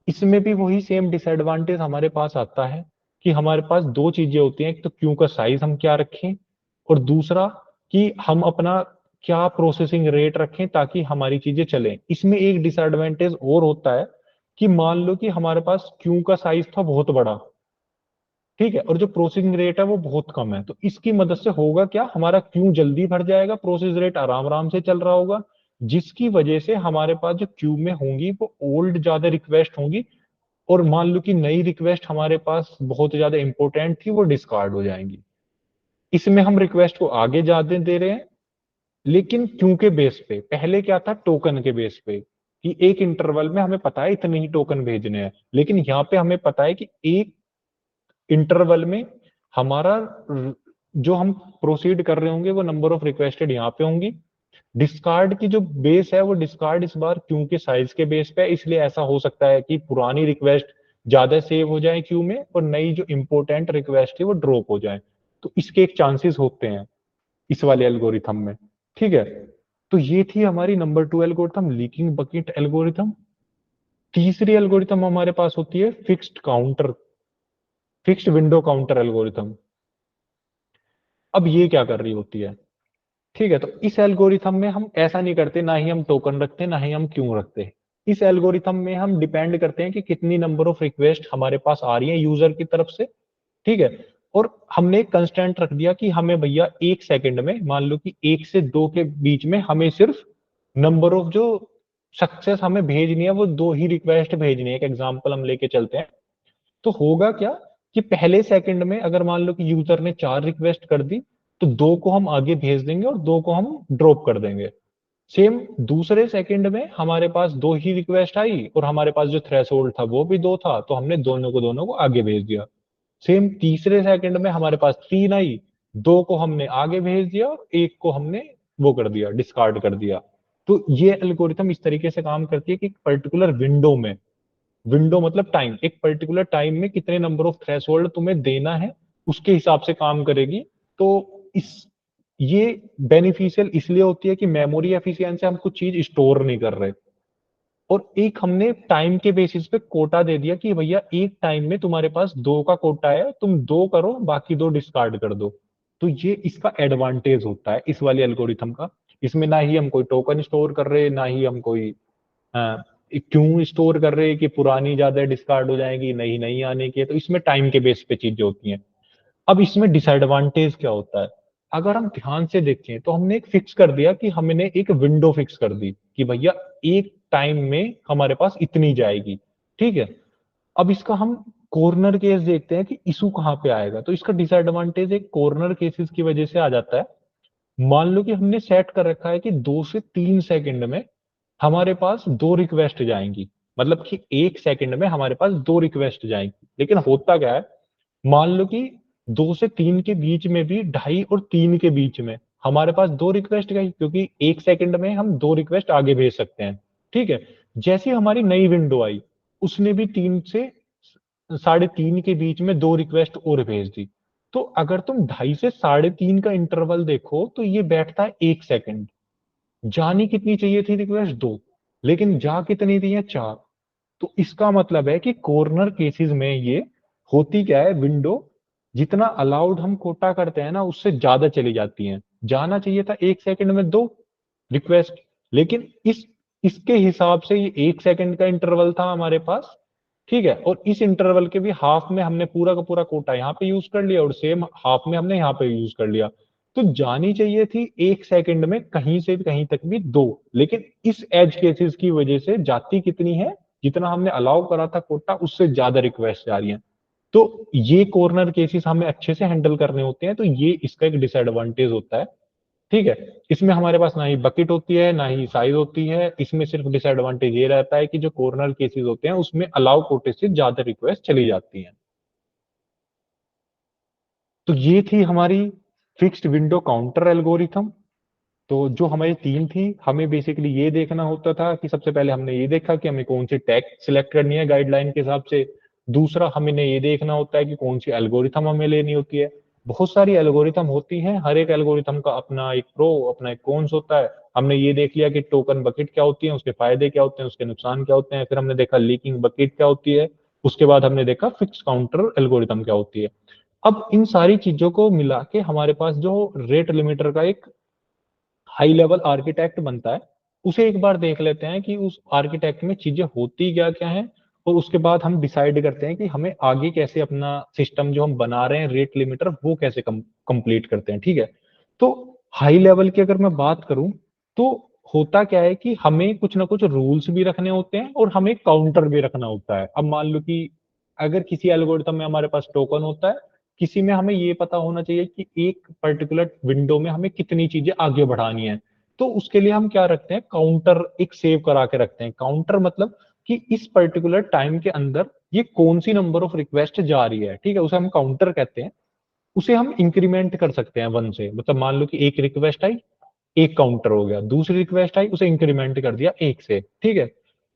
इसमें भी वही सेम डिसएडवांटेज हमारे पास आता है कि हमारे पास 2 चीजें होती हैं, एक तो क्यू का साइज हम क्या रखें, और दूसरा कि हम अपना क्या प्रोसेसिंग रेट रखें ताकि हमारी चीजें चलें। इसमें एक डिसएडवांटेज और होता है कि मान लो कि हमारे पास क्यू का साइज था बहुत बड़ा, ठीक है, और जो प्रोसेसिंग रेट है वो बहुत कम है, तो इसकी मदद से होगा क्या, हमारा क्यू जल्दी भर जाएगा, प्रोसेस रेट आराम आराम से चल रहा होगा, जिसकी वजह से हमारे पास जो क्यू में होंगी वो ओल्ड ज्यादा रिक्वेस्ट होंगी, और मान लो कि नई रिक्वेस्ट हमारे पास बहुत ज्यादा इंपॉर्टेंट थी वो डिस्कार्ड हो जाएंगी। इसमें हम रिक्वेस्ट को आगे ज्यादा दे रहे हैं, लेकिन क्यू के बेस पे, पहले क्या था टोकन के बेस पे, कि एक इंटरवल में हमें पता है इतने ही टोकन भेजने हैं, लेकिन यहाँ पे हमें पता है कि एक इंटरवल में हमारा जो हम प्रोसीड कर रहे होंगे वो नंबर ऑफ रिक्वेस्टेड यहाँ पे होंगी। डिस्कार्ड की जो बेस है वो डिस्कार्ड इस बार क्यू के साइज के बेस पे है, इसलिए ऐसा हो सकता है कि पुरानी रिक्वेस्ट ज्यादा सेव हो जाए क्यू में और नई जो इंपोर्टेंट रिक्वेस्ट है वो ड्रॉप हो जाए। तो इसके एक चांसेस होते हैं इस वाले एल्गोरिथम में, ठीक है। तो ये थी हमारी number 2 algorithm, leaking bucket algorithm. तीसरी एल्गोरिथम हमारे पास होती है फिक्स्ड विंडो काउंटर एल्गोरिथम। अब ये क्या कर रही होती है, ठीक है। तो इस एल्गोरिथम में हम ऐसा नहीं करते, ना ही हम टोकन रखते ना ही हम क्यों रखते। इस एल्गोरिथम में हम डिपेंड करते हैं कि कितनी नंबर ऑफ रिक्वेस्ट हमारे पास आ रही है यूजर की तरफ से, ठीक है। और हमने एक कंस्टेंट रख दिया कि हमें भैया एक सेकंड में, मान लो कि 1 से 2 के बीच में हमें सिर्फ नंबर ऑफ जो सक्सेस हमें भेजनी है, वो 2 ही रिक्वेस्ट भेजनी है। एक एग्जांपल हम लेके चलते हैं। तो होगा क्या कि पहले सेकंड में अगर मान लो कि यूजर ने 4 रिक्वेस्ट कर दी, तो 2 को हम आगे भेज देंगे और 2 को हम ड्रॉप कर देंगे। सेम दूसरे सेकंड में हमारे पास 2 ही रिक्वेस्ट आई और हमारे पास जो थ्रेशोल्ड था वो भी 2 था, तो हमने दोनों को आगे भेज दिया। सेम तीसरे सेकंड में हमारे पास 3 आई, 2 को हमने आगे भेज दिया और 1 को हमने वो कर दिया, डिस्कार्ड कर दिया। तो ये एल्गोरिथम इस तरीके से काम करती है कि एक पर्टिकुलर विंडो में, विंडो मतलब टाइम, एक पर्टिकुलर टाइम में कितने नंबर ऑफ थ्रेशोल्ड तुम्हें देना है उसके हिसाब से काम करेगी। तो इस ये बेनिफिशियल इसलिए होती है कि मेमोरी एफिशिएंसी, हम कुछ चीज स्टोर नहीं कर रहे, और एक हमने टाइम के बेसिस पे कोटा दे दिया कि भैया एक टाइम में तुम्हारे पास 2 का कोटा है, तुम 2 करो, बाकी 2 डिस्कार्ड कर दो। तो ये इसका एडवांटेज होता है इस वाली एल्गोरिथम का। इसमें ना ही हम कोई टोकन स्टोर कर रहे, ना ही हम कोई क्यों स्टोर कर रहे हैं कि पुरानी ज्यादा डिस्कार्ड हो जाएगी, नई नहीं आने की है। तो इसमें टाइम के बेस पे चीजें होती हैं। अब इसमें डिसएडवांटेज क्या होता है, अगर हम ध्यान से देखें तो हमने एक फिक्स कर दिया कि हमने एक विंडो फिक्स कर दी कि भैया एक टाइम में हमारे पास इतनी जाएगी, ठीक है। अब इसका हम कॉर्नर केस देखते हैं कि इशू कहाँ पे आएगा। तो इसका डिसएडवांटेज एक कॉर्नर केसेस की वजह से आ जाता है। मान लो कि हमने सेट कर रखा है कि 2 से 3 सेकंड में हमारे पास 2 रिक्वेस्ट जाएंगी, मतलब कि 1 सेकंड में हमारे पास 2 रिक्वेस्ट जाएंगी। लेकिन होता क्या है, मान लो कि 2 से 3 के बीच में भी, 2.5 और 3 के बीच में हमारे पास 2 रिक्वेस्ट गई, क्योंकि 1 सेकंड में हम 2 रिक्वेस्ट आगे भेज सकते हैं, ठीक है। जैसी हमारी नई विंडो आई, उसने भी 3 से 3:30 के बीच में 2 रिक्वेस्ट और भेज दी। तो अगर तुम 2.5 से 3:30 का इंटरवल देखो तो ये बैठता है 1 सेकंड। जानी कितनी चाहिए थी रिक्वेस्ट? 2, लेकिन जा कितनी दी है? 4। तो इसका मतलब है कि कॉर्नर केसेस में ये होती क्या है, विंडो जितना अलाउड हम कोटा करते हैं ना, उससे ज्यादा चली जाती हैं। जाना चाहिए था 1 सेकंड में 2 रिक्वेस्ट, लेकिन इसके हिसाब से ये 1 सेकंड का इंटरवल था हमारे पास, ठीक है। और इस इंटरवल के भी हाफ में हमने पूरा का पूरा कोटा यहाँ पे यूज कर लिया और सेम हाफ में हमने यहाँ पे यूज कर लिया। तो जानी चाहिए थी 1 सेकंड में कहीं से भी कहीं तक भी 2, लेकिन इस एज केसेस की वजह से जाती कितनी है, जितना हमने अलाउ करा था कोटा उससे ज्यादा रिक्वेस्ट जा रही है। तो ये कॉर्नर केसेस हमें अच्छे से हैंडल करने होते हैं। तो ये इसका एक डिसएडवांटेज होता है, ठीक है। इसमें हमारे पास ना ही बकेट होती है, ना ही साइज होती है। इसमें सिर्फ डिसएडवांटेज ये रहता है कि जो कॉर्नर केसेस होते हैं उसमें अलाउ कोटे से ज्यादा रिक्वेस्ट चली जाती हैं। तो ये थी हमारी फिक्स्ड विंडो काउंटर एल्गोरिथम। तो जो हमारी टीम थी, हमें बेसिकली ये देखना होता था कि सबसे पहले हमने ये देखा कि हमें कौन सी टैग सिलेक्ट करनी है गाइडलाइन के हिसाब से। दूसरा हमें ये देखना होता है कि कौन सी एल्गोरिथम हमें लेनी होती है। बहुत सारी एल्गोरिथम होती हैं, हर एक एल्गोरिथम का अपना एक प्रो, अपना एक कॉन्स होता है। हमने ये देख लिया कि टोकन बकेट क्या होती है, उसके फायदे क्या होते हैं, उसके नुकसान क्या होते हैं। फिर हमने देखा लीकिंग बकेट क्या होती है। उसके बाद हमने देखा फिक्स काउंटर एल्गोरिथम क्या होती है। अब इन सारी चीजों को मिला के हमारे पास जो रेट लिमिटर का एक हाई लेवल आर्किटेक्ट बनता है, उसे एक बार देख लेते हैं कि उस आर्किटेक्ट में चीजें होती क्या क्या हैं। और उसके बाद हम डिसाइड करते हैं कि हमें आगे कैसे अपना सिस्टम जो हम बना रहे हैं रेट लिमिटर, वो कैसे कंप्लीट करते हैं, ठीक है। तो हाई लेवल की अगर मैं बात करूं, तो होता क्या है कि हमें कुछ ना कुछ रूल्स भी रखने होते हैं और हमें काउंटर भी रखना होता है। अब मान लो कि अगर किसी एल्गोरिथम में हमारे पास टोकन होता है, किसी में हमें ये पता होना चाहिए कि एक पर्टिकुलर विंडो में हमें कितनी चीजें आगे बढ़ानी है। तो उसके लिए हम क्या रखते हैं, काउंटर एक सेव करा के रखते हैं। काउंटर मतलब कि इस पर्टिकुलर टाइम के अंदर ये कौन सी नंबर ऑफ रिक्वेस्ट जा रही है, ठीक है, उसे हम काउंटर कहते हैं। उसे हम इंक्रीमेंट कर सकते हैं 1 से, मतलब मान लो कि एक रिक्वेस्ट आई, एक काउंटर हो गया। दूसरी रिक्वेस्ट आई, उसे इंक्रीमेंट कर दिया 1 से, ठीक है।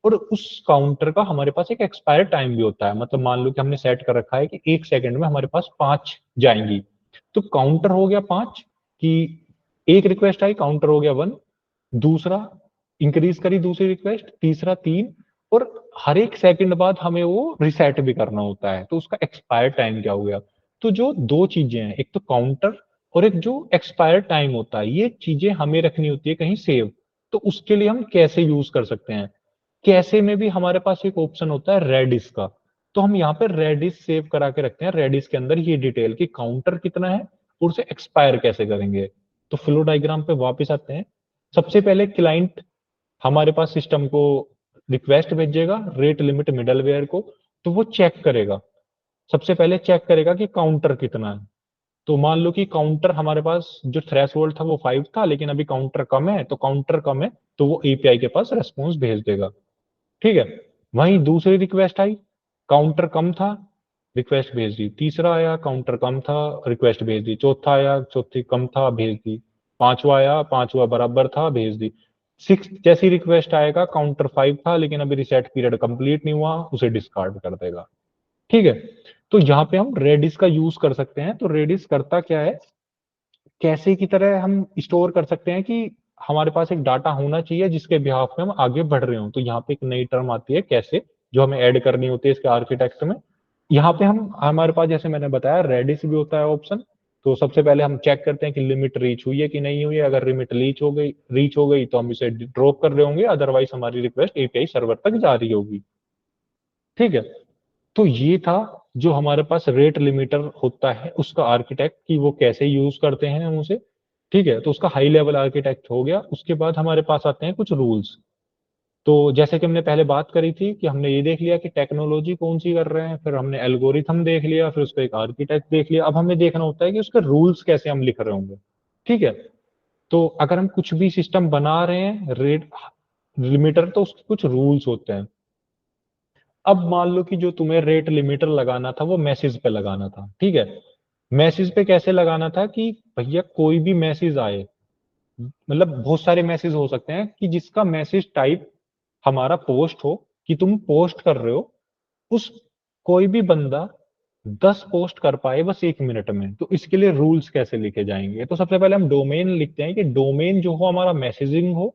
और उस काउंटर का हमारे पास एक एक्सपायर टाइम भी होता है। मतलब मान लो कि हमने सेट कर रखा है कि 1 सेकंड में हमारे पास 5 जाएंगी। तो काउंटर हो गया 5 कि एक रिक्वेस्ट आई, काउंटर हो गया 1। दूसरा इंक्रीज करी दूसरी रिक्वेस्ट, तीसरा 3। और हर एक सेकंड बाद हमें वो रिसेट भी करना होता है। तो उसका एक्सपायर टाइम क्या हो गया। तो जो दो चीजें हैं, एक तो काउंटर और एक जो एक्सपायर टाइम होता है, ये चीजें हमें रखनी होती है कहीं सेव। तो उसके लिए हम कैसे यूज कर सकते हैं, कैसे में भी हमारे पास एक ऑप्शन होता है रेडिस का। तो हम यहाँ पे रेडिस सेव करा के रखते हैं, रेडिस के अंदर ये डिटेल कि काउंटर कितना है और उसे एक्सपायर कैसे करेंगे। तो फ्लो डायग्राम पे वापस आते हैं। सबसे पहले क्लाइंट हमारे पास सिस्टम को रिक्वेस्ट भेजेगा रेट लिमिट मिडलवेयर को, तो वो चेक करेगा, सबसे पहले चेक करेगा कि काउंटर कितना है। तो मान लो कि काउंटर हमारे पास जो थ्रेशोल्ड था वो 5 था, लेकिन अभी काउंटर कम है, तो काउंटर कम है तो वो एपीआई के पास रेस्पॉन्स भेज देगा। ठीक है, वहीं दूसरी रिक्वेस्ट आई, काउंटर कम था, रिक्वेस्ट भेज दी। तीसरा आया, काउंटर कम था, रिक्वेस्ट भेज दी। चौथा आया, चौथी कम था, भेज दी। पांचवा आया, पांचवा बराबर था, भेज दी। सिक्स जैसी रिक्वेस्ट आएगा, काउंटर 5 था लेकिन अभी रिसेट पीरियड कंप्लीट नहीं हुआ, उसे डिस्कार्ड कर देगा। ठीक है, तो यहाँ पे हम रेडिस का यूज कर सकते हैं। तो रेडिस करता क्या है, कैसे की तरह हम स्टोर कर सकते हैं कि हमारे पास एक डाटा होना चाहिए जिसके बिहाफ में हम आगे बढ़ रहे हो। तो यहाँ पे एक नई टर्म आती है कैसे, जो हमें ऐड करनी होती है इसके आर्किटेक्ट में। यहाँ पे हम हमारे पास जैसे मैंने बताया रेडिस भी होता है ऑप्शन। तो सबसे पहले हम चेक करते हैं कि लिमिट रीच हुई है कि नहीं हुई है। अगर लिमिट रीच हो गई तो हम इसे ड्रॉप कर रहे होंगे, अदरवाइज हमारी रिक्वेस्ट एपीआई सर्वर तक जा रही होगी। ठीक है, तो ये था जो हमारे पास रेट लिमिटर होता है उसका आर्किटेक्ट, कि वो कैसे यूज करते हैं हम उसे। ठीक है, तो उसका हाई लेवल आर्किटेक्ट हो गया। उसके बाद हमारे पास आते हैं कुछ रूल्स। तो जैसे कि हमने पहले बात करी थी कि हमने ये देख लिया कि टेक्नोलॉजी कौन सी कर रहे हैं, फिर हमने एल्गोरिथम देख लिया, फिर उसका एक आर्किटेक्ट देख लिया। अब हमें देखना होता है कि उसके रूल्स कैसे हम लिख रहे होंगे। ठीक है, तो अगर हम कुछ भी सिस्टम बना रहे हैं रेट लिमिटर, तो उसके कुछ रूल्स होते हैं। अब मान लो कि जो तुम्हें रेट लिमिटर लगाना था वो मैसेज पे लगाना था। ठीक है, मैसेज पे कैसे लगाना था कि भैया कोई भी मैसेज आए, मतलब बहुत सारे मैसेज हो सकते हैं कि जिसका मैसेज टाइप हमारा पोस्ट हो, कि तुम पोस्ट कर रहे हो, उस कोई भी बंदा 10 पोस्ट कर पाए बस 1 मिनट में। तो इसके लिए रूल्स कैसे लिखे जाएंगे, तो सबसे पहले हम डोमेन लिखते हैं कि डोमेन जो हो हमारा मैसेजिंग हो।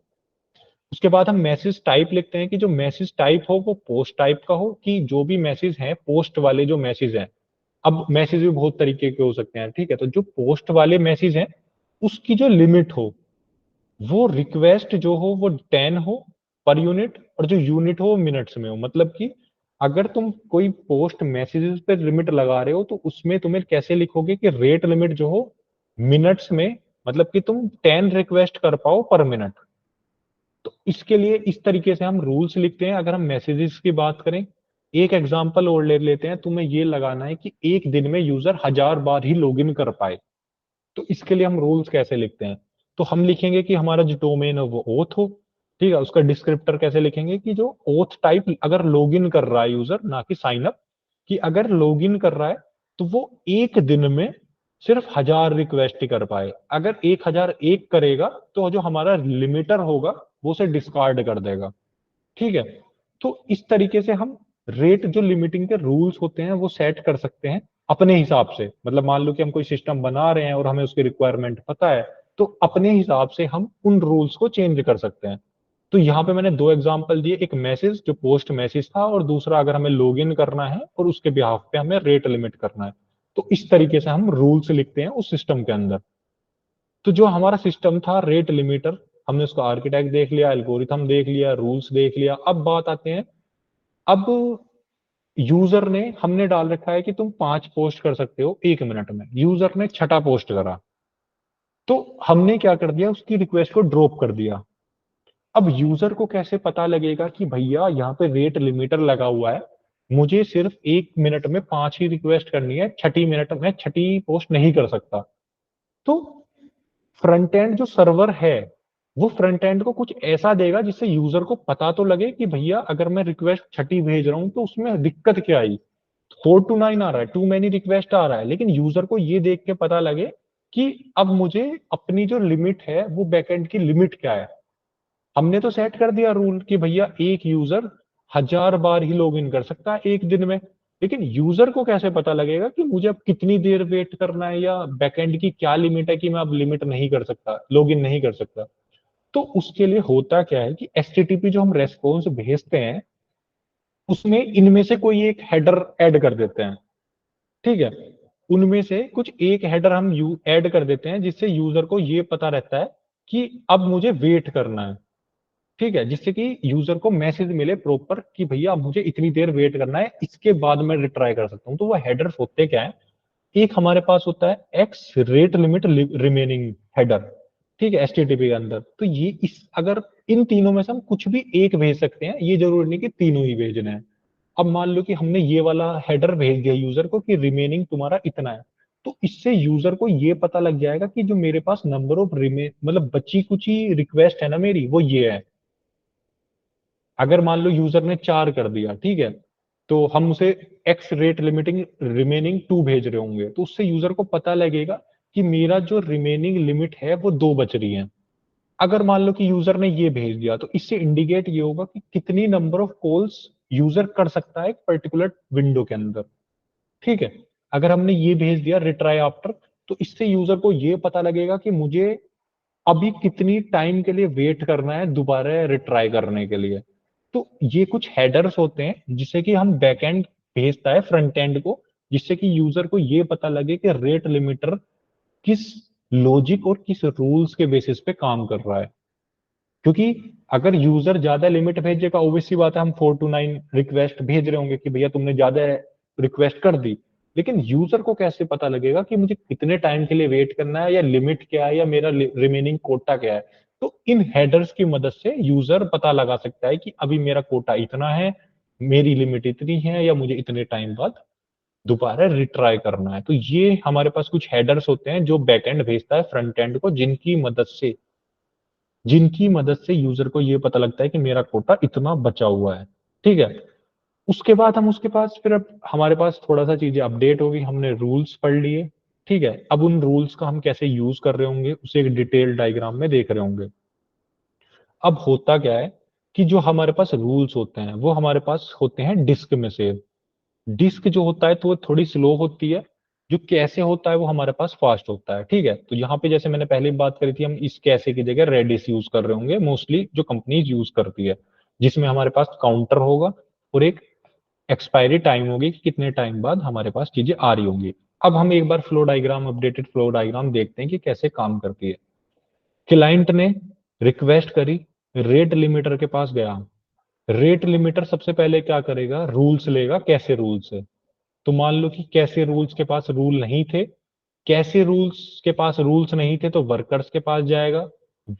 उसके बाद हम मैसेज टाइप लिखते हैं कि जो मैसेज टाइप हो वो पोस्ट टाइप का हो, कि जो भी मैसेज है पोस्ट वाले जो मैसेज हैं। अब मैसेज भी बहुत तरीके के हो सकते हैं। ठीक है, तो जो पोस्ट वाले मैसेज हैं उसकी जो लिमिट हो, वो रिक्वेस्ट जो हो वो 10 हो पर यूनिट, और जो यूनिट हो वो मिनट्स में हो। मतलब कि अगर तुम कोई पोस्ट मैसेजेस पे लिमिट लगा रहे हो तो उसमें तुम्हें कैसे लिखोगे कि रेट लिमिट जो हो मिनट्स में, मतलब कि तुम 10 रिक्वेस्ट कर पाओ पर मिनट। तो इसके लिए इस तरीके से हम रूल्स लिखते हैं। अगर हम मैसेजेस की बात करें, एक एग्जांपल और ले लेते हैं। तुम्हें ये लगाना है कि एक दिन में यूजर 1000 बार ही लॉगिन कर पाए, तो इसके लिए हम रूल्स कैसे लिखते हैं। तो हम लिखेंगे कि हमारा जो डोमेन है वो ओथ हो। ठीक है, उसका डिस्क्रिप्टर कैसे लिखेंगे कि जो ओथ टाइप अगर लॉगिन कर रहा है यूजर, ना कि साइन अप, कि अगर लॉगिन कर रहा है तो वो एक दिन में सिर्फ 1000 रिक्वेस्ट ही कर पाए। अगर 1001 करेगा तो जो हमारा लिमिटर होगा वो उसे डिस्कार्ड कर देगा। ठीक है, तो इस तरीके से हम रेट जो लिमिटिंग के रूल्स होते हैं वो सेट कर सकते हैं अपने हिसाब से। मतलब मान लो कि हम कोई सिस्टम बना रहे हैं और हमें उसकी रिक्वायरमेंट पता है, तो अपने हिसाब से हम उन रूल्स को चेंज कर सकते हैं। तो यहाँ पे मैंने दो एग्जांपल दिए, एक मैसेज जो पोस्ट मैसेज था, और दूसरा अगर हमें लॉग इन करना है और उसके बिहाफ पे हमें रेट लिमिट करना है। तो इस तरीके से हम रूल्स लिखते हैं उस सिस्टम के अंदर। तो जो हमारा सिस्टम था रेट लिमिटर, हमने उसका आर्किटेक्ट देख लिया, एल्गोरिथम देख लिया, रूल्स देख लिया। अब बात आते हैं, अब यूजर ने, हमने डाल रखा है कि तुम 5 पोस्ट कर सकते हो 1 मिनट में, यूजर ने छठा पोस्ट करा, तो हमने क्या कर दिया, उसकी रिक्वेस्ट को ड्रॉप कर दिया। अब यूजर को कैसे पता लगेगा कि भैया यहाँ पे रेट लिमिटर लगा हुआ है, मुझे सिर्फ 1 मिनट में 5 ही रिक्वेस्ट करनी है, छठी मिनट में छठी पोस्ट नहीं कर सकता। तो फ्रंट एंड जो सर्वर है वो फ्रंट एंड को कुछ ऐसा देगा जिससे यूजर को पता तो लगे कि भैया अगर मैं रिक्वेस्ट छठी भेज रहा हूं तो उसमें दिक्कत क्या आई। 4 to 9 आ रहा है, टू मैनी रिक्वेस्ट आ रहा है, लेकिन यूजर को ये देख के पता लगे कि अब मुझे अपनी जो लिमिट है वो बैकएंड की लिमिट क्या है। हमने तो सेट कर दिया रूल कि भैया एक user 1000 bar he log in कर सकता है एक दिन में, लेकिन यूजर को कैसे पता लगेगा कि मुझे अब कितनी देर वेट करना है, या बैकएंड की क्या लिमिट है कि मैं अब लिमिट नहीं कर सकता, लॉग इन नहीं कर सकता। तो उसके लिए होता क्या है कि एचटीटीपी जो हम रेस्पॉन्स भेजते हैं उसमें इनमें से कोई एक हेडर ऐड कर देते हैं। ठीक है, उनमें से कुछ एक हेडर हम ऐड कर देते हैं जिससे यूजर को ये पता रहता है कि अब मुझे वेट करना है। ठीक है, जिससे कि यूजर को मैसेज मिले प्रॉपर कि भैया अब मुझे इतनी देर वेट करना है, इसके बाद मैं रिट्राई कर सकता हूँ। तो वो हेडर होते क्या है, एक हमारे पास होता है x rate limit remaining header, ठीक है, एचटीटीपी के अंदर। तो ये इस अगर इन तीनों में से हम कुछ भी एक भेज सकते हैं, ये जरूरी नहीं कि तीनों ही भेजने हैं। अब मान लो कि हमने ये वाला हेडर भेज दिया यूजर को कि रिमेनिंग तुम्हारा इतना है, तो इससे यूजर को ये पता लग जाएगा कि जो मेरे पास नंबर ऑफ रिमेन मतलब बची कुची रिक्वेस्ट है ना मेरी, वो ये है। अगर मान लो यूजर ने 4 कर दिया, ठीक है, तो हम उसे एक्स रेट लिमिटिंग रिमेनिंग 2 भेज रहे होंगे, तो उससे यूजर को पता लगेगा कि मेरा जो रिमेनिंग लिमिट है वो 2 बच रही है। अगर मान लो कि यूजर ने ये भेज दिया, तो इससे इंडिकेट ये होगा कि कितनी नंबर ऑफ कॉल्स यूजर कर सकता है एक पर्टिकुलर विंडो के अंदर। ठीक है, अगर हमने ये भेज दिया रिट्राई आफ्टर, तो इससे यूजर को ये पता लगेगा कि मुझे अभी कितनी टाइम के लिए वेट करना है दोबारा रिट्राई करने के लिए। तो ये कुछ हेडर्स होते हैं जिससे कि हम बैकएंड भेजता है फ्रंट एंड को, जिससे कि यूजर को ये पता लगे कि रेट लिमिटर किस लॉजिक और किस रूल्स के बेसिस पे काम कर रहा है। क्योंकि अगर यूजर ज्यादा लिमिट भेजेगा, ऑब्वियसली बात है हम 4 to 9 रिक्वेस्ट भेज रहे होंगे कि भैया तुमने ज्यादा रिक्वेस्ट कर दी। लेकिन यूजर को कैसे पता लगेगा कि मुझे कितने टाइम के लिए वेट करना है, या लिमिट क्या है, या मेरा रिमेनिंग कोटा क्या है। तो इन हेडर्स की मदद से यूजर पता लगा सकता है कि अभी मेरा कोटा इतना है, मेरी लिमिट इतनी है, या मुझे इतने टाइम बाद दोबारा रिट्राई करना है। तो ये हमारे पास कुछ हेडर्स होते हैं जो बैकएंड भेजता है फ्रंट एंड को, जिनकी मदद से यूजर को ये पता लगता है कि मेरा कोटा इतना बचा हुआ है। ठीक है, उसके बाद हम उसके पास फिर अब हमारे पास थोड़ा सा चीजें अपडेट होगी, हमने रूल्स पढ़ लिए। ठीक है, अब उन रूल्स का हम कैसे यूज कर रहे होंगे उसे एक डिटेल डायग्राम में देख रहे होंगे। अब होता क्या है कि जो हमारे पास रूल्स होते हैं वो हमारे पास होते हैं डिस्क में सेव। डिस्क जो होता है तो वो थोड़ी स्लो होती है, जो कैसे होता है वो हमारे पास फास्ट होता है। ठीक है, तो यहाँ पे जैसे मैंने पहले बात करी थी, हम इस कैसे की जगह रेडिस यूज कर रहे होंगे मोस्टली, जो कंपनीज यूज करती है, जिसमें हमारे पास काउंटर होगा और एक एक्सपायरी टाइम होगी कि कितने टाइम बाद हमारे पास चीजें आ रही होंगी। अब हम एक बार flow diagram, updated flow diagram देखते हैं कि कैसे काम करती है। क्लाइंट ने रिक्वेस्ट करी, रेट लिमिटर के पास गया। रेट लिमिटर सबसे पहले क्या करेगा, रूल्स लेगा कैसे रूल्स से। तो मान लो कि कैसे रूल्स के पास रूल नहीं थे, कैसे रूल्स के पास रूल्स नहीं थे तो वर्कर्स के पास जाएगा।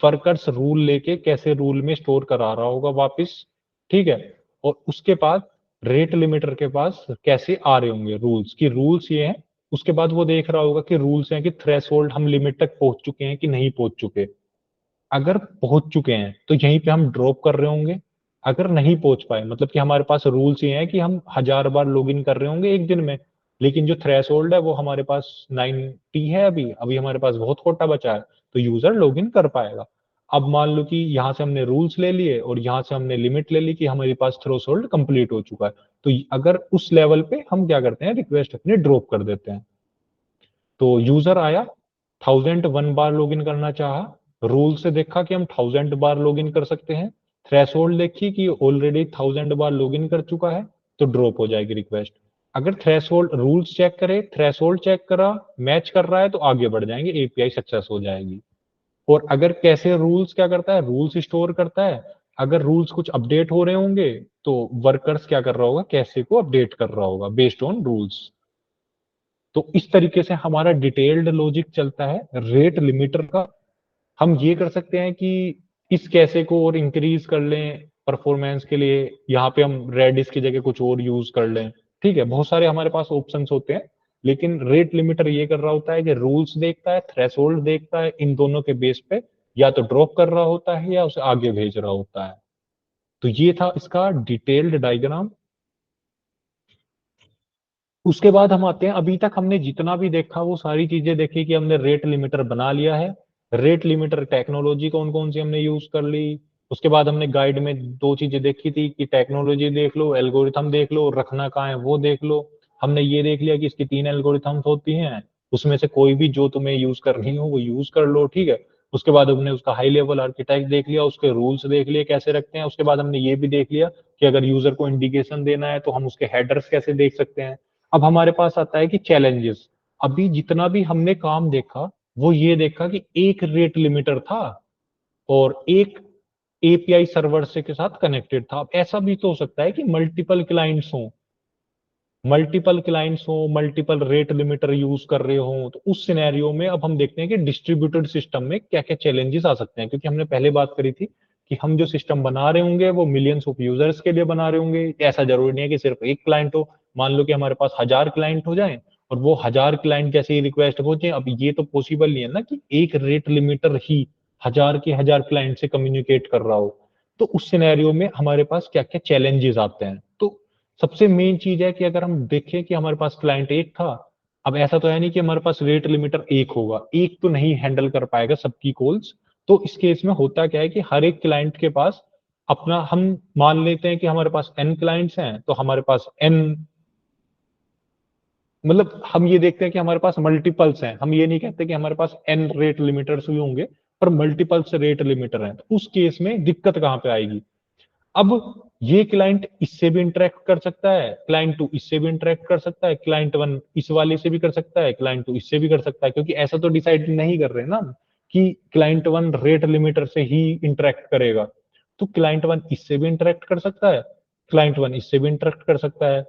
वर्कर्स रूल लेके कैसे रूल में स्टोर करा रहा होगा वापस। ठीक है, और उसके बाद रेट लिमिटर के पास कैसे आ रहे होंगे रूल्स, की रूल्स ये हैं। उसके बाद वो देख रहा होगा कि रूल्स हैं कि थ्रेशोल्ड हम लिमिट तक पहुंच चुके हैं कि नहीं पहुंच चुके। अगर पहुंच चुके हैं तो यहीं पे हम ड्रॉप कर रहे होंगे। अगर नहीं पहुंच पाए, मतलब कि हमारे पास रूल्स ये हैं कि हम 1000 बार लॉगिन कर रहे होंगे एक दिन में, लेकिन जो थ्रेश होल्ड है वो हमारे पास 90 है, अभी अभी हमारे पास बहुत कोटा बचा है, तो यूजर लॉगिन कर पाएगा। अब मान लो कि यहाँ से हमने रूल्स ले लिए और यहाँ से हमने लिमिट ले ली कि हमारे पास थ्रो होल्ड कंप्लीट हो चुका है, तो अगर उस लेवल पे हम क्या करते हैं, रिक्वेस्ट अपनी ड्रॉप कर देते हैं। तो यूजर आया, 1001 बार लॉगिन करना चाहा, रूल से देखा कि हम 1000 बार लॉगिन कर सकते हैं, थ्रेशोल्ड देखी कि ऑलरेडी 1000 बार लॉगिन कर चुका है, तो ड्रॉप हो जाएगी रिक्वेस्ट। अगर थ्रेशोल्ड रूल्स चेक करे, थ्रेशोल्ड चेक करा, मैच कर रहा है तो आगे बढ़ जाएंगे, एपीआई सक्सेस हो जाएगी। और अगर कैसे रूल्स क्या करता है, रूल्स स्टोर करता है। अगर रूल्स कुछ अपडेट हो रहे होंगे तो वर्कर्स क्या कर रहा होगा, कैसे को अपडेट कर रहा होगा बेस्ड ऑन रूल्स। तो इस तरीके से हमारा डिटेल्ड लॉजिक चलता है रेट लिमिटर का। हम ये कर सकते हैं कि इस कैसे को और इंक्रीज कर लें परफॉर्मेंस के लिए, यहाँ पे हम रेडिस की जगह कुछ और यूज कर लें। ठीक है, बहुत सारे हमारे पास ऑप्शंस होते हैं, लेकिन रेट लिमिटर ये कर रहा होता है कि रूल्स देखता है, थ्रेशोल्ड देखता है, इन दोनों के बेस पे या तो ड्रॉप कर रहा होता है या उसे आगे भेज रहा होता है। तो ये था इसका डिटेल्ड डायग्राम। उसके बाद हम आते हैं, अभी तक हमने जितना भी देखा वो सारी चीजें देखी कि हमने रेट लिमिटर बना लिया है। रेट लिमिटर टेक्नोलॉजी कौन कौन सी हमने यूज कर ली। उसके बाद हमने गाइड में 2 चीजें देखी थी कि टेक्नोलॉजी देख लो, एल्गोरिथम देख लो, और रखना कहाँ है वो देख लो। हमने ये देख लिया कि इसकी 3 एल्गोरिथम्स होती हैं, उसमें से कोई भी जो तुम्हें यूज करनी हो वो यूज कर लो। ठीक है, उसके बाद हमने उसका हाई लेवल आर्किटेक्ट देख लिया, उसके रूल्स देख लिए कैसे रखते हैं। उसके बाद हमने ये भी देख लिया कि अगर यूजर को इंडिकेशन देना है तो हम उसके हेडर्स कैसे देख सकते हैं। अब हमारे पास आता है कि चैलेंजेस। अभी जितना भी हमने काम देखा वो ये देखा कि एक रेट लिमिटर था और एक एपीआई सर्वर से के साथ कनेक्टेड था। अब ऐसा भी तो हो सकता है कि मल्टीपल क्लाइंट्स हों, मल्टीपल क्लाइंट्स हो, मल्टीपल रेट लिमिटर यूज कर रहे हो, तो उस सिनेरियो में अब हम देखते हैं कि डिस्ट्रीब्यूटेड सिस्टम में क्या क्या चैलेंजेस आ सकते हैं, क्योंकि हमने पहले बात करी थी कि हम जो सिस्टम बना रहे होंगे वो मिलियंस ऑफ यूजर्स के लिए बना रहे होंगे। ऐसा जरूरी नहीं है कि सिर्फ एक क्लाइंट हो। मान लो कि हमारे पास 1000 क्लाइंट हो जाए और वो 1000 क्लाइंट जैसे ही रिक्वेस्ट पहुंचे, अब ये तो पॉसिबल नहीं है ना कि एक रेट लिमिटर ही 1000 के 1000 क्लाइंट से कम्युनिकेट कर रहा हो। तो उस सिनेरियो में हमारे पास क्या क्या चैलेंजेस आते हैं। तो सबसे मेन चीज है कि अगर हम देखें कि हमारे पास क्लाइंट एक था, अब ऐसा तो है नहीं कि हमारे पास रेट लिमिटर एक होगा, एक तो नहीं हैंडल कर पाएगा सबकी कॉल्स। तो इस केस में होता क्या है कि हर एक क्लाइंट के पास अपना, हम मान लेते हैं कि हमारे पास एन क्लाइंट्स हैं, तो हमारे पास एन, मतलब हम ये देखते हैं कि हमारे पास मल्टीपल्स हैं, हम ये नहीं कहते कि हमारे पास एन रेट लिमिटर्स ही होंगे, पर मल्टीपल्स रेट लिमिटर हैं। तो उस केस में दिक्कत कहां पे आएगी? अब ये क्लाइंट इससे भी इंटरेक्ट कर सकता है, क्लाइंट टू इससे भी इंटरेक्ट कर सकता है, क्लाइंट वन इस वाले से भी कर सकता है, क्लाइंट टू इससे भी कर सकता है, क्योंकि ऐसा तो डिसाइड नहीं कर रहे ना कि क्लाइंट वन रेट लिमिटर से ही इंटरेक्ट करेगा। तो क्लाइंट वन इससे भी इंटरेक्ट कर सकता है, क्लाइंट वन इससे भी इंटरेक्ट कर सकता है,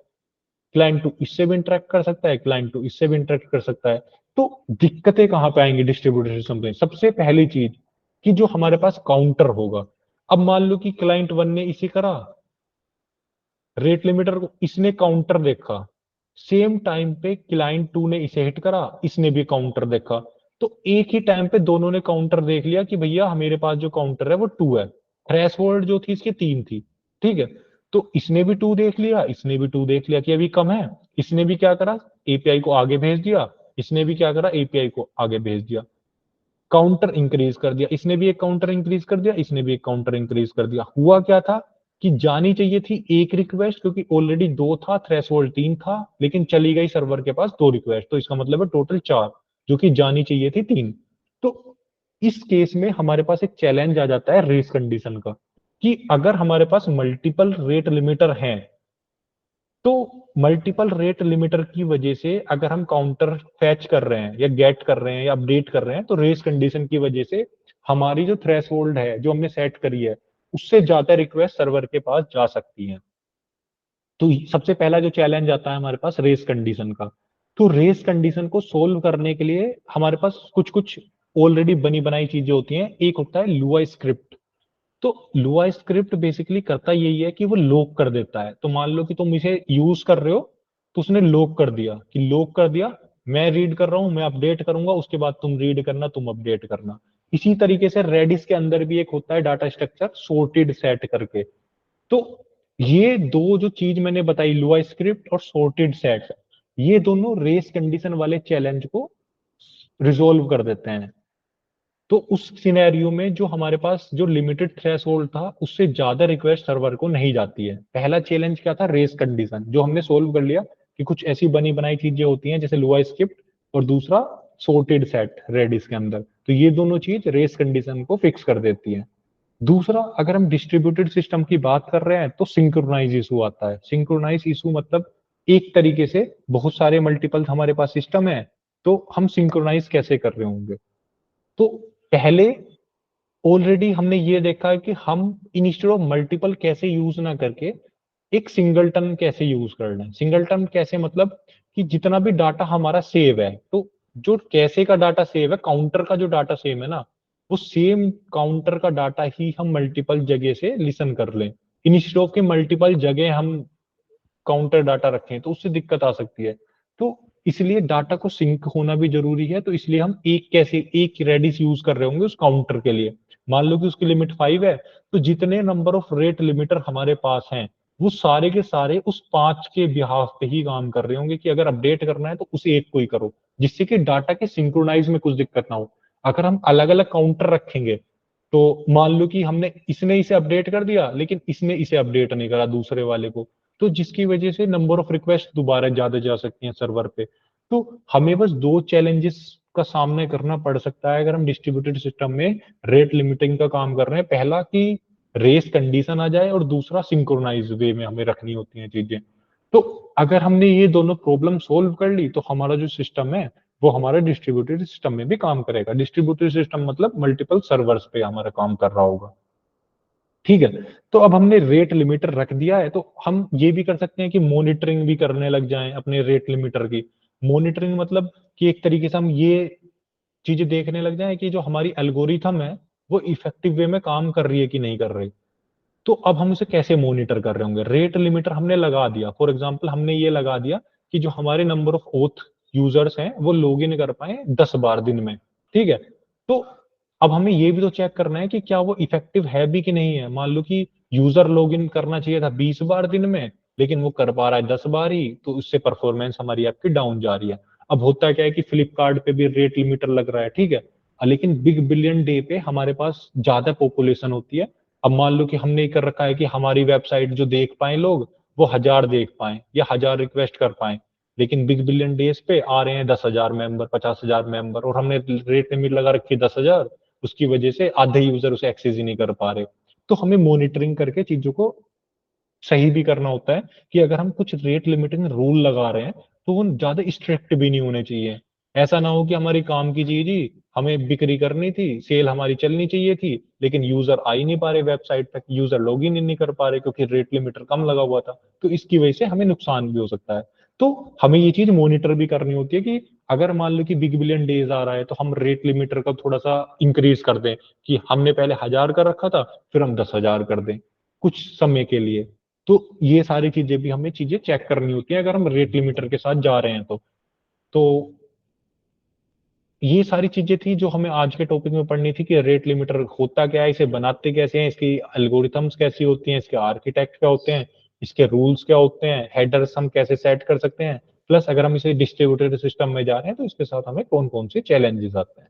क्लाइंट टू इससे भी इंटरेक्ट कर सकता है, क्लाइंट टू इससे भी इंटरेक्ट कर सकता है। तो दिक्कतें कहां पे आएंगी डिस्ट्रीब्यूटेड सिस्टम में? सबसे पहली चीज कि जो हमारे पास काउंटर होगा। अब मान लो कि क्लाइंट वन ने इसे करा, रेट लिमिटर को इसने काउंटर देखा, सेम टाइम पे क्लाइंट टू ने इसे हिट करा, इसने भी काउंटर देखा। तो एक ही टाइम पे दोनों ने काउंटर देख लिया कि भैया मेरे पास जो काउंटर है वो 2 है, थ्रेशोल्ड जो थी इसकी 3 थी। ठीक है, तो इसने भी 2 देख लिया, इसने भी 2 देख लिया कि अभी कम है। इसने भी क्या करा, एपीआई को आगे भेज दिया, इसने भी क्या करा, एपीआई को आगे भेज दिया, काउंटर इंक्रीज कर दिया, इसने भी एक काउंटर इंक्रीज कर दिया, इसने भी एक काउंटर इंक्रीज कर दिया। हुआ क्या था कि जानी चाहिए थी एक रिक्वेस्ट, क्योंकि ऑलरेडी 2 था, थ्रेशोल्ड 3 था, लेकिन चली गई सर्वर के पास 2 रिक्वेस्ट, तो इसका मतलब है टोटल 4, जो कि जानी चाहिए थी 3। तो इस केस में हमारे पास एक चैलेंज आ जाता है रेस कंडीशन का, कि अगर हमारे पास मल्टीपल रेट लिमिटर हैं, तो मल्टीपल रेट लिमिटर की वजह से अगर हम काउंटर फैच कर रहे हैं या गेट कर रहे हैं या अपडेट कर रहे हैं, तो रेस कंडीशन की वजह से हमारी जो थ्रेशोल्ड है जो हमने सेट करी है, उससे ज्यादा रिक्वेस्ट सर्वर के पास जा सकती है। तो सबसे पहला जो चैलेंज आता है हमारे पास रेस कंडीशन का। तो रेस कंडीशन को सोल्व करने के लिए हमारे पास कुछ कुछ ऑलरेडी बनी बनाई चीजें होती हैं। एक होता है लुआ स्क्रिप्ट। तो लुआ स्क्रिप्ट बेसिकली करता यही है कि वो लॉक कर देता है। तो मान लो कि तुम इसे यूज कर रहे हो, तो उसने लॉक कर दिया कि लॉक कर दिया, मैं रीड कर रहा हूं, मैं अपडेट करूंगा, उसके बाद तुम रीड करना, तुम अपडेट करना। इसी तरीके से रेडिस के अंदर भी एक होता है डाटा स्ट्रक्चर सॉर्टेड सेट करके। तो ये दो जो चीज मैंने बताई, लुआ स्क्रिप्ट और सॉर्टेड सेट, ये दोनों रेस कंडीशन वाले चैलेंज को रिजोल्व कर देते हैं। तो उस सिनेरियो में जो हमारे पास जो लिमिटेड थ्रेशोल्ड था, उससे ज्यादा रिक्वेस्ट सर्वर को नहीं जाती है। पहला चैलेंज क्या था, रेस कंडीशन, जो हमने सोल्व कर लिया कि कुछ ऐसी बनी बनाई चीजें होती हैं जैसे लुआ स्क्रिप्ट, और दूसरा सॉर्टेड सेट रेडिस के अंदर। तो ये दोनों चीज रेस कंडीशन को फिक्स कर देती है। दूसरा, अगर हम डिस्ट्रीब्यूटेड सिस्टम की बात कर रहे हैं तो सिंक्रोनाइज इशू आता है। सिंक्रोनाइज इशू मतलब एक तरीके से बहुत सारे मल्टीपल हमारे पास सिस्टम है, तो हम सिंक्रोनाइज कैसे कर रहे होंगे। तो पहले ऑलरेडी हमने ये देखा है कि हम इंस्टेड ऑफ मल्टीपल कैसे यूज ना करके एक सिंगलटन कैसे यूज कर लें। सिंगलटन कैसे मतलब कि जितना भी डाटा हमारा सेव है, तो जो कैसे का डाटा सेव है, काउंटर का जो डाटा सेम है ना, वो सेम काउंटर का डाटा ही हम मल्टीपल जगह से लिसन कर लें, इंस्टेड ऑफ के मल्टीपल जगह हम काउंटर डाटा रखें, तो उससे दिक्कत आ सकती है। तो इसलिए डाटा को सिंक होना भी जरूरी है। तो इसलिए हम एक कैसे एक रेडिस यूज कर रहे होंगे उस काउंटर के लिए। मान लो कि उसकी लिमिट 5 है, तो जितने नंबर ऑफ रेट लिमिटर हमारे पास हैं, वो सारे के सारे उस 5 के बिहाफ पे ही काम कर रहे होंगे कि अगर अपडेट करना है तो उस एक को ही करो, जिससे कि डाटा के सिंक्रोनाइज में कुछ दिक्कत ना हो। अगर हम अलग अलग काउंटर रखेंगे, तो मान लो कि हमने इसने इसे अपडेट कर दिया लेकिन इसने इसे अपडेट नहीं करा दूसरे वाले को, तो जिसकी वजह से नंबर ऑफ रिक्वेस्ट दोबारा ज्यादा जा सकती हैं सर्वर पे। तो हमें बस दो चैलेंजेस का सामना करना पड़ सकता है अगर हम डिस्ट्रीब्यूटेड सिस्टम में रेट लिमिटिंग का काम कर रहे हैं। पहला कि रेस कंडीशन आ जाए, और दूसरा सिंक्रोनाइज वे में हमें रखनी होती हैं चीजें। तो अगर हमने ये दोनों प्रॉब्लम सोल्व कर ली, तो हमारा जो सिस्टम है वो हमारे डिस्ट्रीब्यूटेड सिस्टम में भी काम करेगा। डिस्ट्रीब्यूटेड सिस्टम मतलब मल्टीपल सर्वर्स पे हमारा काम कर रहा होगा। ठीक है। तो अब हमने रेट लिमिटर रख दिया है, तो हम ये भी कर सकते हैं कि मॉनिटरिंग भी करने लग जाएं अपने रेट लिमिटर की। मॉनिटरिंग मतलब कि एक तरीके से हम ये चीजें देखने लग जाएं कि जो हमारी एल्गोरिथम है वो इफेक्टिव वे में काम कर रही है कि नहीं कर रही। तो अब हम उसे कैसे मॉनिटर कर रहे होंगे? रेट लिमिटर हमने लगा दिया, फॉर एग्जाम्पल हमने ये लगा दिया कि जो हमारे नंबर ऑफ ओथ यूजर्स हैं वो लॉग इन कर पाए 10 बार दिन में। ठीक है। तो अब हमें ये भी तो चेक करना है कि क्या वो इफेक्टिव है भी कि नहीं है। मान लो कि यूजर लॉग इन करना चाहिए था 20 बार दिन में, लेकिन वो कर पा रहा है 10 बार ही, तो उससे परफॉर्मेंस हमारी ऐप की डाउन जा रही है। अब होता क्या है कि फ्लिपकार्ट पे भी रेट लिमिटर लग रहा है, ठीक है, लेकिन बिग बिलियन डे पे हमारे पास ज्यादा पॉपुलेशन होती है। अब मान लो कि हमने ये कर रखा है कि हमारी वेबसाइट जो देख पाए लोग वो 1000 देख पाए या 1000 रिक्वेस्ट कर पाए, लेकिन बिग बिलियन डेज पे आ रहे हैं 10,000 मेंबर, 50,000 मेंबर, और हमने रेट लिमिट लगा रखी है 10,000। उसकी वजह से आधे यूजर उसे एक्सेस ही नहीं कर पा रहे। तो हमें मॉनिटरिंग करके चीजों को सही भी करना होता है कि अगर हम कुछ रेट लिमिटिंग रूल लगा रहे हैं तो वो ज्यादा स्ट्रिक्ट भी नहीं होने चाहिए। ऐसा ना हो कि हमारी काम की चीज ही हमें बिक्री करनी थी, सेल हमारी चलनी चाहिए थी, लेकिन यूजर आ ही नहीं पा रहे वेबसाइट तक, यूजर लॉग इन नहीं कर पा रहे क्योंकि रेट लिमिटर कम लगा हुआ था। तो इसकी वजह से हमें नुकसान भी हो सकता है। तो हमें ये चीज मॉनिटर भी करनी होती है कि अगर मान लो कि बिग बिलियन डेज आ रहा है तो हम रेट लिमिटर का थोड़ा सा इंक्रीज कर दें, कि हमने पहले 1000 कर रखा था, फिर हम 10,000 कर दें कुछ समय के लिए। तो ये सारी चीजें भी हमें चीजें चेक करनी होती हैं अगर हम रेट लिमिटर के साथ जा रहे हैं तो ये सारी चीजें थी जो हमें आज के टॉपिक में पढ़नी थी कि रेट लिमिटर होता क्या है, इसे बनाते कैसे हैं, इसकी एल्गोरिथम्स कैसी होती हैं, इसके आर्किटेक्ट क्या होते हैं, इसके रूल्स क्या होते हैं, हेडर्स हम कैसे सेट कर सकते हैं, प्लस अगर हम इसे डिस्ट्रीब्यूटेड सिस्टम में जा रहे हैं तो इसके साथ हमें कौन कौन से चैलेंजेस आते हैं।